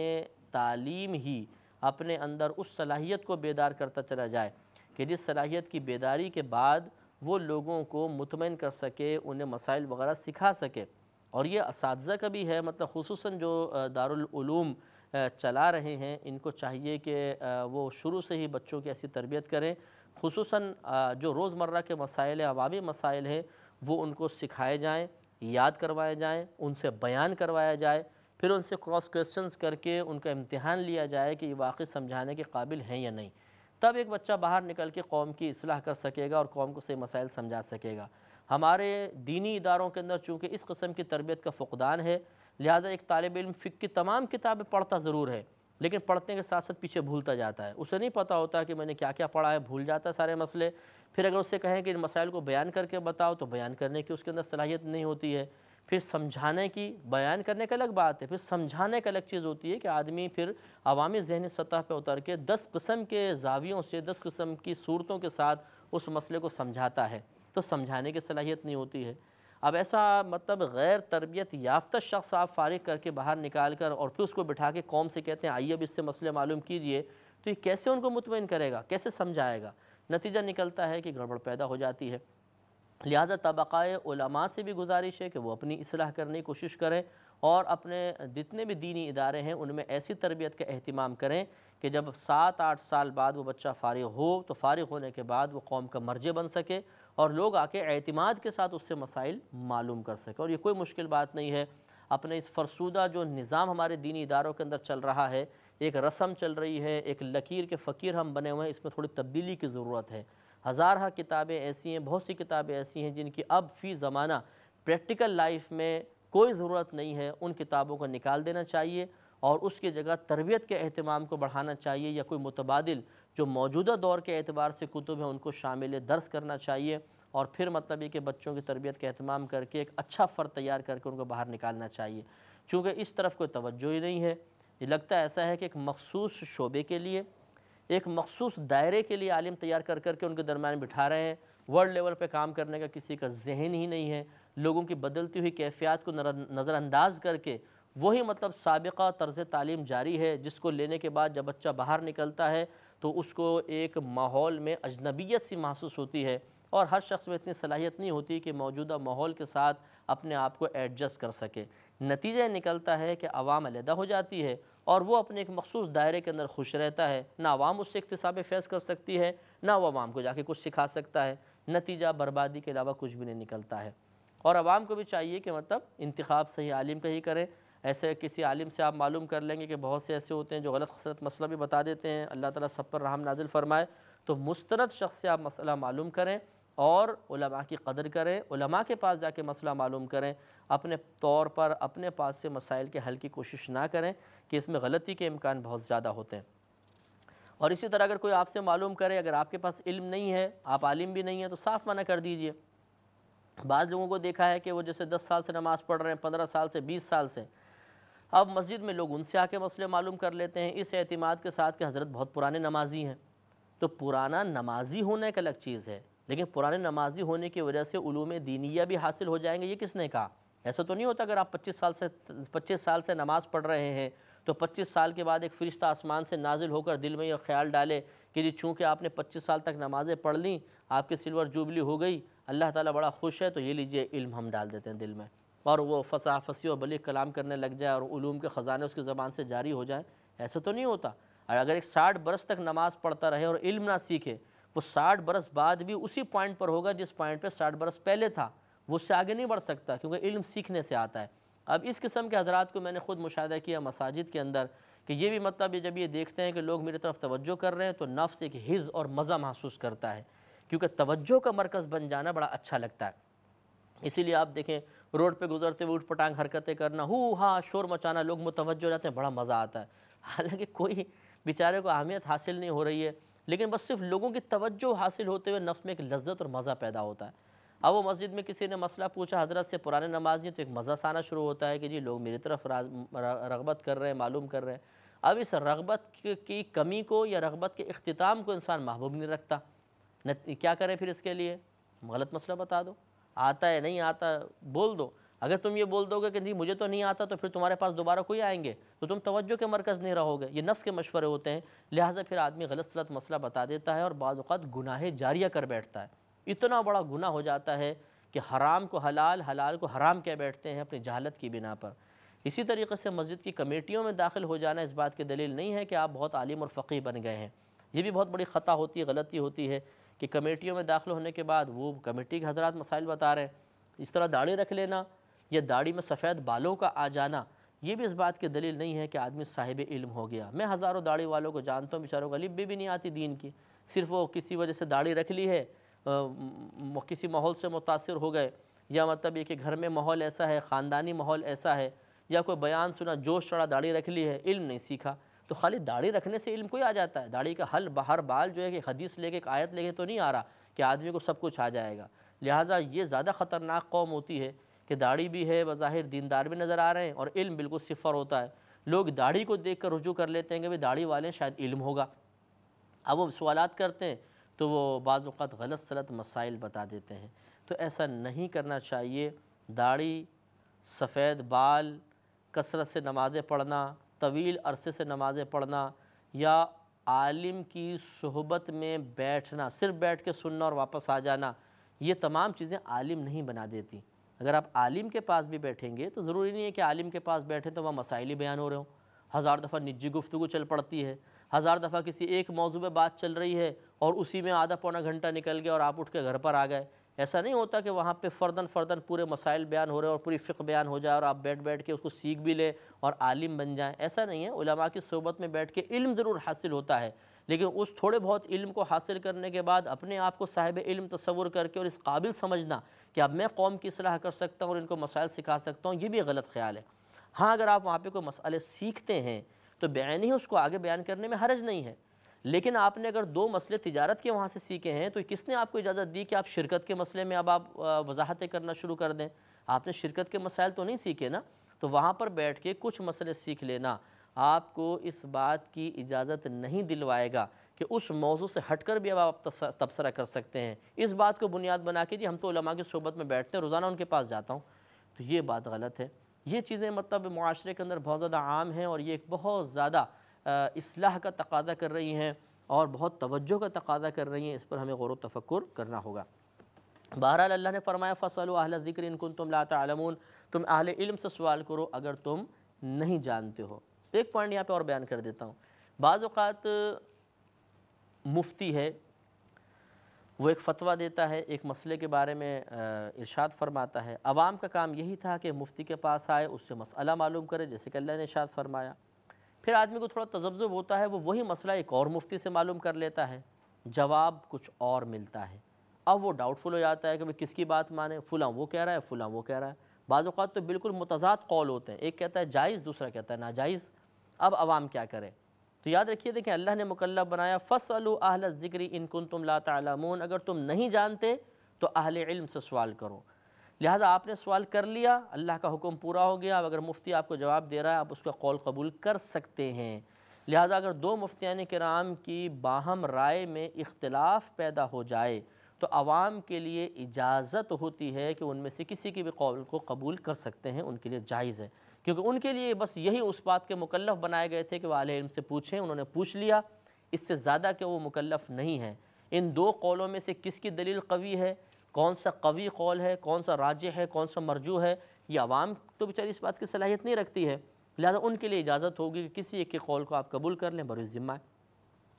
تعلیم ہی اپنے اندر اس صلاحیت کو بیدار کرتا چلا جائے کہ جس صلاحیت کی بیداری کے بعد وہ لوگوں کو مطمئن کر سکے، انہیں مسائل وغیرہ سکھا سکے۔ اور یہ اساتذہ کا بھی ہے، مطلب خصوصاً جو دارالعلوم چلا رہے ہیں ان کو چاہیے کہ وہ شروع سے ہی بچوں کی ایسی تربیت کریں، خصوصاً جو روزمرہ کے مسائل ہیں، عوامی مسائل ہیں، وہ ان کو سکھائے جائیں، یاد کروائے جائیں، ان سے بیان کروایا جائے، پھر ان سے کراس کویسچنز کر کے ان کا امتحان لیا جائے کہ یہ واقعی سمجھانے کے قابل ہیں یا نہیں۔ تب ایک بچہ باہر نکل کے قوم کی اصلاح کر سکے گا اور قوم کو صحیح مسائل سمجھا سکے گا۔ ہمارے دینی اداروں کے اندر چونکہ اس قسم کی تربیت کا فقدان ہے، لہٰذا ایک طالب علم فقہ کی تمام کتابیں پڑھتا ضرور ہے لیکن پڑھنے کے ساتھ ساتھ پیچھے بھولتا جاتا ہے، اسے نہیں پتہ ہوتا کہ میں نے کیا کیا پڑھا ہے، بھول جاتا ہے سارے مسئلے۔ پھر اگر اسے کہیں کہ ان مسائل کو بیان کر کے بتاؤ تو بیان کرنے کی اس کے اندر صلاحیت نہیں ہوتی ہے۔ پھر سمجھانے کی، بیان کرنے کا الگ بات ہے، پھر سمجھانے کا الگ چیز ہوتی ہے کہ آدمی پھر عوامی ذہنی سطح پہ اتر کے 10 قسم کے زاویوں سے 10 قسم کی صورتوں کے ساتھ اس مسئلے کو سمجھاتا ہے، تو سمجھانے کی صلاحیت نہیں ہوتی ہے۔ اب ایسا مطلب غیر تربیت یافتہ شخص آپ فارغ کر کے باہر نکال کر اور پھر اس کو بٹھا کے قوم سے کہتے ہیں آئیے اب اس سے مسئلے معلوم کیجئے، تو یہ کیسے ان کو مطمئن کرے گا، کیسے سمجھائے گا؟ نتیجہ نکلتا ہے کہ گڑبڑ پیدا ہو جاتی ہے۔ لہٰذا طبقۂ علماء سے بھی گزارش ہے کہ وہ اپنی اصلاح کرنے کی کوشش کریں اور اپنے جتنے بھی دینی ادارے ہیں ان میں ایسی تربیت کا اہتمام کریں کہ جب 7-8 سال بعد وہ بچہ فارغ ہو تو فارغ ہونے کے بعد وہ قوم کا مرجع بن سکے اور لوگ آ کے اعتماد کے ساتھ اس سے مسائل معلوم کر سکیں۔ اور یہ کوئی مشکل بات نہیں ہے، اپنے اس فرسودہ جو نظام ہمارے دینی اداروں کے اندر چل رہا ہے، ایک رسم چل رہی ہے، ایک لکیر کے فقیر ہم بنے ہوئے ہیں، اس میں تھوڑی تبدیلی کی ضرورت ہے۔ ہزارہ کتابیں ایسی ہیں، بہت سی کتابیں ایسی ہیں جن کی اب فی زمانہ پریکٹیکل لائف میں کوئی ضرورت نہیں ہے، ان کتابوں کو نکال دینا چاہیے اور اس کی جگہ تربیت کے اہتمام کو بڑھانا چاہیے، یا کوئی متبادل جو موجودہ دور کے اعتبار سے کتب ہیں ان کو شامل درس کرنا چاہیے، اور پھر مطلب یہ کہ بچوں کی تربیت کا اہتمام کر کے ایک اچھا فرد تیار کر کے ان کو باہر نکالنا چاہیے۔ چونکہ اس طرف کوئی توجہ ہی نہیں ہے، یہ لگتا ایسا ہے کہ ایک مخصوص شعبے کے لیے، ایک مخصوص دائرے کے لیے عالم تیار کر کر کے ان کے درمیان بٹھا رہے ہیں، ورلڈ لیول پہ کام کرنے کا کسی کا ذہن ہی نہیں ہے۔ لوگوں کی بدلتی ہوئی کیفیات کو نظر انداز کر کے وہی مطلب سابقہ طرز تعلیم جاری ہے جس کو لینے کے بعد جب بچہ باہر نکلتا ہے تو اس کو ایک ماحول میں اجنبیت سی محسوس ہوتی ہے، اور ہر شخص میں اتنی صلاحیت نہیں ہوتی کہ موجودہ ماحول کے ساتھ اپنے آپ کو ایڈجسٹ کر سکے۔ نتیجہ نکلتا ہے کہ عوام علیحدہ ہو جاتی ہے اور وہ اپنے ایک مخصوص دائرے کے اندر خوش رہتا ہے، نہ عوام اس سے اکتساب فیض کر سکتی ہے، نہ وہ عوام کو جا کے کچھ سکھا سکتا ہے۔ نتیجہ بربادی کے علاوہ کچھ بھی نہیں نکلتا ہے۔ اور عوام کو بھی چاہیے کہ مطلب انتخاب صحیح عالم کا ہی کریں۔ ایسے کسی عالم سے آپ معلوم کر لیں گے کہ بہت سے ایسے ہوتے ہیں جو غلط مسئلہ بھی بتا دیتے ہیں، اللہ تعالیٰ سب پر رحم نازل فرمائے، تو مستند شخص سے آپ مسئلہ معلوم کریں اور علماء کی قدر کریں، علماء کے پاس جا کے مسئلہ معلوم کریں، اپنے طور پر اپنے پاس سے مسائل کے حل کی کوشش نہ کریں کہ اس میں غلطی کے امکان بہت زیادہ ہوتے ہیں۔ اور اسی طرح اگر کوئی آپ سے معلوم کرے، اگر آپ کے پاس علم نہیں ہے، آپ عالم بھی نہیں ہیں، تو صاف منع کر دیجئے۔ بعض لوگوں کو دیکھا ہے کہ وہ جیسے 10 سال سے نماز پڑھ رہے ہیں، 15 سال سے، 20 سال سے، اب مسجد میں لوگ ان سے آ کے مسئلے معلوم کر لیتے ہیں اس اعتماد کے ساتھ کہ حضرت بہت پرانے نمازی ہیں۔ تو پرانا نمازی ہونا ایک الگ چیز ہے، لیکن پرانے نمازی ہونے کی وجہ سے علوم دینیہ بھی حاصل ہو جائیں گے، یہ کس نے کہا؟ ایسا تو نہیں ہوتا اگر آپ 25 سال سے نماز پڑھ رہے ہیں تو 25 سال کے بعد ایک فرشتہ آسمان سے نازل ہو کر دل میں یہ خیال ڈالے کہ جی چونکہ آپ نے 25 سال تک نمازیں پڑھ لیں، آپ کی سلور جوبلی ہو گئی، اللہ تعالیٰ بڑا خوش ہے، تو یہ لیجئے علم ہم ڈال دیتے ہیں دل میں، اور وہ فصیح و بلیغ کلام کرنے لگ جائے اور علوم کے خزانے اس کی زبان سے جاری ہو جائیں۔ ایسا تو نہیں ہوتا۔ اور اگر ایک 60 برس تک نماز پڑھتا رہے اور علم نہ سیکھے، وہ 60 برس بعد بھی اسی پوائنٹ پر ہوگا جس پوائنٹ پہ 60 برس پہلے تھا، وہ اس سے آگے نہیں بڑھ سکتا، کیونکہ علم سیکھنے سے آتا ہے۔ اب اس قسم کے حضرات کو میں نے خود مشاہدہ کیا مساجد کے اندر کہ یہ بھی مطلب جب یہ دیکھتے ہیں کہ لوگ میری طرف توجہ کر رہے ہیں تو نفس ایک حز اور مزہ محسوس کرتا ہے، کیونکہ توجہ کا مرکز بن جانا بڑا اچھا لگتا ہے۔ اسی لیے آپ دیکھیں روڈ پہ گزرتے ہوئے اٹھ پٹانگ حرکتیں کرنا، ہاں شور مچانا، لوگ متوجہ ہو جاتے ہیں، بڑا مزہ آتا ہے، حالانکہ کوئی بیچارے کو اہمیت حاصل نہیں ہو رہی ہے، لیکن بس صرف لوگوں کی توجہ حاصل ہوتے ہوئے نفس میں ایک لذت اور مزہ پیدا ہوتا ہے۔ اب وہ مسجد میں کسی نے مسئلہ پوچھا حضرت سے، پرانے نمازی، تو ایک مزہ آنا شروع ہوتا ہے کہ جی لوگ میری طرف رغبت کر رہے ہیں، معلوم کر رہے ہیں۔ اب اس رغبت کی کمی کو یا رغبت کے اختتام کو انسان محبوب نہیں رکھتا، کیا کرے پھر اس کے لیے؟ غلط مسئلہ بتا دو، آتا ہے نہیں آتا بول دو۔ اگر تم یہ بول دو گے کہ نہیں مجھے تو نہیں آتا تو پھر تمہارے پاس دوبارہ کوئی آئیں گے تو تم توجہ کے مرکز نہیں رہو گے۔ یہ نفس کے مشورے ہوتے ہیں، لہٰذا پھر آدمی غلط سلط مسئلہ بتا دیتا ہے اور بعض اوقات گناہ جاریہ کر بیٹھتا ہے، اتنا بڑا گناہ ہو جاتا ہے کہ حرام کو حلال، حلال کو حرام کہہ بیٹھتے ہیں اپنی جہالت کی بنا پر۔ اسی طریقے سے مسجد کی کمیٹیوں میں داخل ہو جانا اس بات کی دلیل نہیں ہے کہ آپ بہت عالم اور فقیہ بن گئے ہیں، یہ بھی بہت بڑی خطا ہوتی ہے، غلطی ہوتی ہے کہ کمیٹیوں میں داخل ہونے کے بعد وہ کمیٹی کے حضرات مسائل بتا رہے ہیں۔ اس طرح داڑھی رکھ لینا یا داڑھی میں سفید بالوں کا آ جانا یہ بھی اس بات کی دلیل نہیں ہے کہ آدمی صاحب علم ہو گیا۔ میں ہزاروں داڑھی والوں کو جانتا ہوں، بیچاروں کو الف بے بھی نہیں آتی دین کی، صرف وہ کسی وجہ سے داڑھی رکھ لی ہے، کسی ماحول سے متاثر ہو گئے، یا مطلب یہ کہ گھر میں ماحول ایسا ہے، خاندانی ماحول ایسا ہے، یا کوئی بیان سنا جوش چڑھا داڑھی رکھ لی ہے، علم نہیں سیکھا۔ تو خالی داڑھی رکھنے سے علم کوئی آ جاتا ہے؟ داڑھی کا حل بہر بال جو ہے کہ حدیث لے کے ایک آیت لے کے تو نہیں آ رہا کہ آدمی کو سب کچھ آ جائے گا۔ لہٰذا یہ زیادہ خطرناک قوم ہوتی ہے کہ داڑھی بھی ہے، بظاہر دیندار بھی نظر آ رہے ہیں اور علم بالکل صفر ہوتا ہے۔ لوگ داڑھی کو دیکھ کر رجوع کر لیتے ہیں کہ داڑھی والے شاید علم ہوگا، اب وہ سوالات کرتے ہیں تو وہ بعض اوقات غلط سلط مسائل بتا دیتے ہیں۔ تو ایسا نہیں کرنا چاہیے۔ داڑھی، سفید بال، کثرت سے نمازیں پڑھنا، طویل عرصے سے نمازیں پڑھنا، یا عالم کی صحبت میں بیٹھنا، صرف بیٹھ کے سننا اور واپس آ جانا، یہ تمام چیزیں عالم نہیں بنا دیتی۔ اگر آپ عالم کے پاس بھی بیٹھیں گے تو ضروری نہیں ہے کہ عالم کے پاس بیٹھیں تو وہاں مسائل ہی بیان ہو رہے ہوں، ہزار دفعہ نجی گفتگو چل پڑتی ہے، ہزار دفعہ کسی ایک موضوع پہ بات چل رہی ہے اور اسی میں آدھا پونا گھنٹہ نکل گیا اور آپ اٹھ کے گھر پر آ گئے۔ ایسا نہیں ہوتا کہ وہاں پہ فرداً پورے مسائل بیان ہو رہے ہیں اور پوری فقہ بیان ہو جائے اور آپ بیٹھ کے اس کو سیکھ بھی لیں اور عالم بن جائیں، ایسا نہیں ہے۔ علماء کی صحبت میں بیٹھ کے علم ضرور حاصل ہوتا ہے، لیکن اس تھوڑے بہت علم کو حاصل کرنے کے بعد اپنے آپ کو صاحب علم تصور کر کے اور اس قابل سمجھنا کہ اب میں قوم کی اصلاح کر سکتا ہوں اور ان کو مسائل سکھا سکتا ہوں، یہ بھی غلط خیال ہے۔ ہاں اگر آپ وہاں پہ کوئی مسئلے سیکھتے ہیں تو بعینی اس کو آگے بیان کرنے میں حرج نہیں ہے، لیکن آپ نے اگر 2 مسئلے تجارت کے وہاں سے سیکھے ہیں تو کس نے آپ کو اجازت دی کہ آپ شرکت کے مسئلے میں اب آپ وضاحتیں کرنا شروع کر دیں؟ آپ نے شرکت کے مسائل تو نہیں سیکھے نا، تو وہاں پر بیٹھ کے کچھ مسئلے سیکھ لینا آپ کو اس بات کی اجازت نہیں دلوائے گا کہ اس موضوع سے ہٹ کر بھی اب آپ تبصرہ کر سکتے ہیں۔ اس بات کو بنیاد بنا کے جی ہم تو علماء کی صحبت میں بیٹھتے ہیں، روزانہ ان کے پاس جاتا ہوں، تو یہ بات غلط ہے۔ یہ چیزیں مطلب معاشرے کے اندر بہت زیادہ عام ہیں اور یہ ایک بہت زیادہ اصلاح کا تقاضا کر رہی ہیں اور بہت توجہ کا تقاضا کر رہی ہیں، اس پر ہمیں غور و تفکر کرنا ہوگا۔ بہرحال اللہ نے فرمایا فَاسْأَلُوا أَهْلَ الذِّكْرِ إِن كُنتُمْ لَا تَعْلَمُونَ، تم اہل علم سے سوال کرو اگر تم نہیں جانتے ہو۔ ایک پوائنٹ یہاں پہ اور بیان کر دیتا ہوں۔ بعض اوقات مفتی ہے، وہ ایک فتویٰ دیتا ہے، ایک مسئلے کے بارے میں ارشاد فرماتا ہے، عوام کا کام یہی تھا کہ مفتی کے پاس آئے، اس سے مسئلہ معلوم کرے جیسے کہ اللہ نے ارشاد فرمایا۔ پھر آدمی کو تھوڑا تذبذب ہوتا ہے، وہ وہی مسئلہ ایک اور مفتی سے معلوم کر لیتا ہے، جواب کچھ اور ملتا ہے۔ اب وہ ڈاؤٹ فل ہو جاتا ہے کہ کس کی بات مانے، فلاں وہ کہہ رہا ہے، فلاں وہ کہہ رہا ہے۔ بعض اوقات تو بالکل متضاد قول ہوتے ہیں، ایک کہتا ہے جائز، دوسرا کہتا ہے ناجائز۔ اب عوام کیا کرے؟ تو یاد رکھیے دیکھیں اللہ نے مکلف بنایا فَاسْأَلُوا أَهْلَ الذِّكْرِ إِن كُنتُمْ لَا تَعْلَمُونَ، اگر تم نہیں جانتے تو اہل علم سے سوال کرو۔ لہذا آپ نے سوال کر لیا، اللہ کا حکم پورا ہو گیا، اگر مفتی آپ کو جواب دے رہا ہے آپ اس کا قول قبول کر سکتے ہیں۔ لہذا اگر 2 مفتیان کرام کی باہم رائے میں اختلاف پیدا ہو جائے تو عوام کے لیے اجازت ہوتی ہے کہ ان میں سے کسی کی بھی قول کو قبول کر سکتے ہیں، ان کے لیے جائز ہے، کیونکہ ان کے لیے بس یہی اس بات کے مکلف بنائے گئے تھے کہ وہ اہل علم سے پوچھیں، انہوں نے پوچھ لیا، اس سے زیادہ کہ وہ مکلف نہیں ہیں۔ ان 2 قولوں میں سے کس کی دلیل قوی ہے، کون سا قوی قول ہے، کون سا راجح ہے، کون سا مرجوح ہے، یہ عوام تو بیچاری اس بات کی صلاحیت نہیں رکھتی ہے، لہذا ان کے لیے اجازت ہوگی کہ کسی ایک کے قول کو آپ قبول کر لیں، بروئے ذمہ ہے۔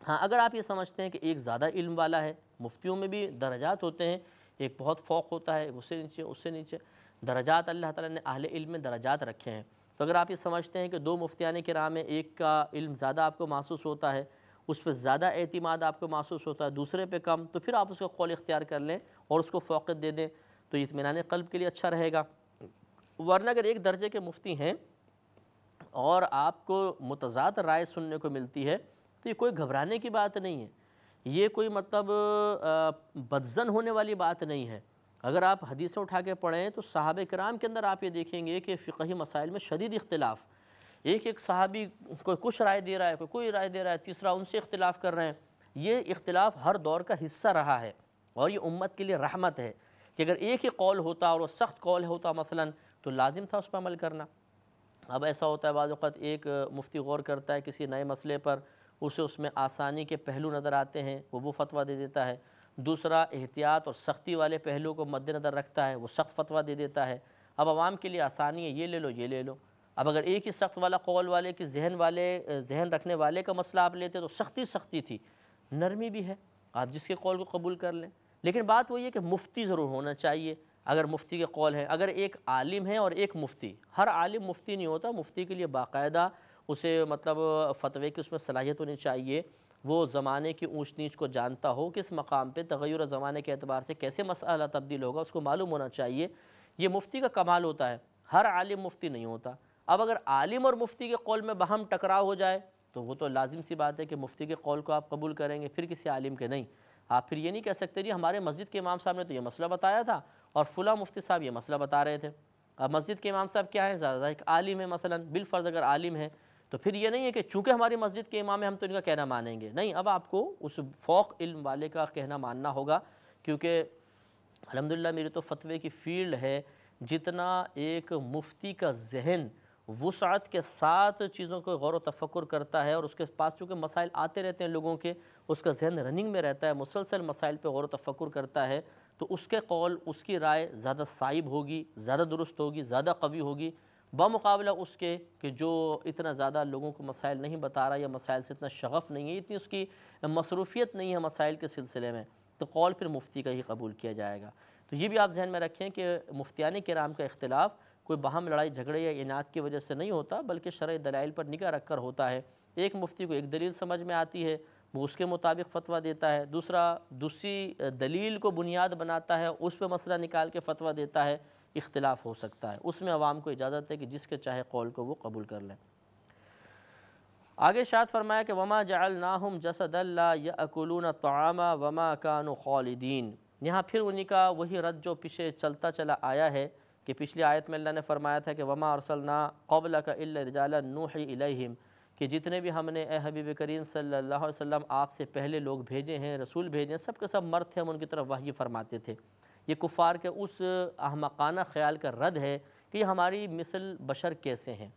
ہاں اگر آپ یہ سمجھتے ہیں کہ ایک زیادہ علم والا ہے، مفتیوں میں بھی درجات ہوتے ہیں، ایک بہت فوق ہوتا ہے، اس سے نیچے، اس سے نیچے درجات، اللہ تعالیٰ نے اہل علم میں درجات رکھے ہیں۔ تو اگر آپ یہ سمجھتے ہیں کہ دو مفتیان کرام میں ایک کا علم زیادہ آپ کو محسوس ہوتا ہے، اس پہ زیادہ اعتماد آپ کو محسوس ہوتا ہے، دوسرے پہ کم، تو پھر آپ اس کا قول اختیار کر لیں اور اس کو فوقیت دے دیں، تو یہ اطمینان قلب کے لیے اچھا رہے گا۔ ورنہ اگر ایک درجے کے مفتی ہیں اور آپ کو متضاد رائے سننے کو ملتی ہے تو یہ کوئی گھبرانے کی بات نہیں ہے، یہ کوئی مطلب بدظن ہونے والی بات نہیں ہے۔ اگر آپ حدیثیں اٹھا کے پڑھیں تو صحابہ کرام کے اندر آپ یہ دیکھیں گے کہ فقہی مسائل میں شدید اختلاف، ایک صحابی کوئی کچھ رائے دے رہا ہے، کوئی رائے دے رہا ہے، تیسرا ان سے اختلاف کر رہے ہیں۔ یہ اختلاف ہر دور کا حصہ رہا ہے اور یہ امت کے لیے رحمت ہے کہ اگر ایک ہی قول ہوتا اور وہ سخت قول ہوتا مثلا تو لازم تھا اس پر عمل کرنا۔ اب ایسا ہوتا ہے بعض اوقات ایک مفتی غور کرتا ہے کسی نئے مسئلے پر، اسے اس میں آسانی کے پہلو نظر آتے ہیں، وہ فتویٰ دے دیتا ہے، دوسرا احتیاط اور سختی والے پہلو کو مد نظر رکھتا ہے، وہ سخت فتویٰ دے دیتا ہے۔ اب عوام کے لیے آسانی ہے، یہ لے لو، یہ لے لو۔ اب اگر ایک ہی سخت والا قول والے کی ذہن رکھنے والے کا مسئلہ آپ لیتے تو سختی تھی، نرمی بھی ہے، آپ جس کے قول کو قبول کر لیں۔ لیکن بات وہی ہے کہ مفتی ضرور ہونا چاہیے۔ اگر مفتی کے قول ہے، اگر ایک عالم ہے اور ایک مفتی، ہر عالم مفتی نہیں ہوتا، مفتی کے لیے باقاعدہ اسے مطلب فتوے کی اس میں صلاحیت ہونی چاہیے، وہ زمانے کی اونچ نیچ کو جانتا ہو، کس مقام پہ تغیر زمانے کے اعتبار سے کیسے مسئلہ تبدیل ہوگا اس کو معلوم ہونا چاہیے۔ یہ مفتی کا کمال ہوتا ہے، ہر عالم مفتی نہیں ہوتا۔ اب اگر عالم اور مفتی کے قول میں باہم ٹکراؤ ہو جائے تو وہ تو لازم سی بات ہے کہ مفتی کے قول کو آپ قبول کریں گے، پھر کسی عالم کے نہیں۔ آپ پھر یہ نہیں کہہ سکتے جی ہمارے مسجد کے امام صاحب نے تو یہ مسئلہ بتایا تھا اور فلاں مفتی صاحب یہ مسئلہ بتا رہے تھے۔ اب مسجد کے امام صاحب کیا ہے؟ زیادہ ایک عالم ہے، مثلا بالفرض اگر عالم ہے تو پھر یہ نہیں ہے کہ چونکہ ہماری مسجد کے امام ہیں ہم تو ان کا کہنا مانیں گے، نہیں، اب آپ کو اس فوق علم والے کا کہنا ماننا ہوگا، کیونکہ الحمدللہ میری تو فتوے کی فیلڈ ہے، جتنا ایک مفتی کا ذہن وسعت کے ساتھ چیزوں کو غور و تفکر کرتا ہے اور اس کے پاس چونکہ مسائل آتے رہتے ہیں لوگوں کے، اس کا ذہن رننگ میں رہتا ہے، مسلسل مسائل پہ غور و تفکر کرتا ہے، تو اس کے قول، اس کی رائے زیادہ صائب ہوگی، زیادہ درست ہوگی، زیادہ قوی ہوگی، بمقابلہ اس کے کہ جو اتنا زیادہ لوگوں کو مسائل نہیں بتا رہا یا مسائل سے اتنا شغف نہیں ہے، اتنی اس کی مصروفیت نہیں ہے مسائل کے سلسلے میں، تو قول پھر مفتی کا ہی قبول کیا جائے گا۔ تو یہ بھی آپ ذہن میں رکھیں کہ مفتیان کرام کا اختلاف کوئی باہم لڑائی جھگڑے یا اناد کی وجہ سے نہیں ہوتا، بلکہ شرعی دلائل پر نگاہ رکھ کر ہوتا ہے۔ ایک مفتی کو ایک دلیل سمجھ میں آتی ہے، وہ اس کے مطابق فتویٰ دیتا ہے، دوسری دلیل کو بنیاد بناتا ہے، اس پہ مسئلہ نکال کے فتویٰ دیتا ہے، اختلاف ہو سکتا ہے، اس میں عوام کو اجازت ہے کہ جس کے چاہے قول کو وہ قبول کر لیں۔ آگے ارشاد فرمایا کہ وَمَا جَعَلْنَاهُمْ جَسَدًا لَا يَأْكُلُونَ الطَّعَامَ وَمَا كَانُوا خَالِدِينَ۔ یہاں پھر انہی کا وہی رد جو پیچھے چلتا چلا آیا ہے کہ پچھلی آیت میں اللہ نے فرمایا تھا کہ وَمَا أَرْسَلْنَا قَبْلَكَ إِلَّا رِجَالًا نُوحِي إِلَيْهِمْ، کہ جتنے بھی ہم نے اے حبیب کریم صلی اللہ علیہ وسلم آپ سے پہلے لوگ بھیجے ہیں، رسول بھیجے ہیں، سب کے سب مرد تھے، ہم ان کی طرف وحی فرماتے تھے۔ یہ کفار کے اس احمقانہ خیال کا رد ہے کہ یہ ہماری مثل بشر کیسے ہیں،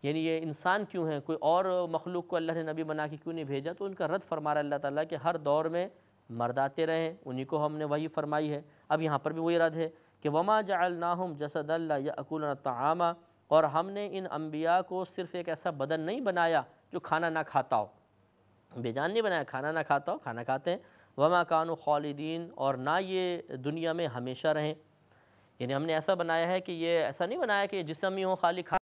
یعنی یہ انسان کیوں ہیں، کوئی اور مخلوق کو اللہ نے نبی بنا کے کیوں نہیں بھیجا؟ تو ان کا رد فرما رہا ہے اللہ تعالیٰ کہ ہر دور میں مرد آتے رہے، انہی کو ہم نے وحی فرمائی ہے۔ اب یہاں پر بھی وہی رد ہے کہ وَمَا جَعَلْنَاهُمْ جَسَدًا لَا يَأْكُلُونَ الطَّعَامَ، اور ہم نے ان انبیاء کو صرف ایک ایسا بدن نہیں بنایا جو کھانا نہ کھاتا ہو، بے جان نہیں بنایا، کھانا نہ کھاتا ہو، کھانا کھاتے ہیں، وَمَا كَانُوا خَالِدِينَ، اور نہ یہ دنیا میں ہمیشہ رہیں، یعنی ہم نے ایسا بنایا ہے کہ یہ ایسا نہیں بنایا کہ جسم ہی ہو خالی کھا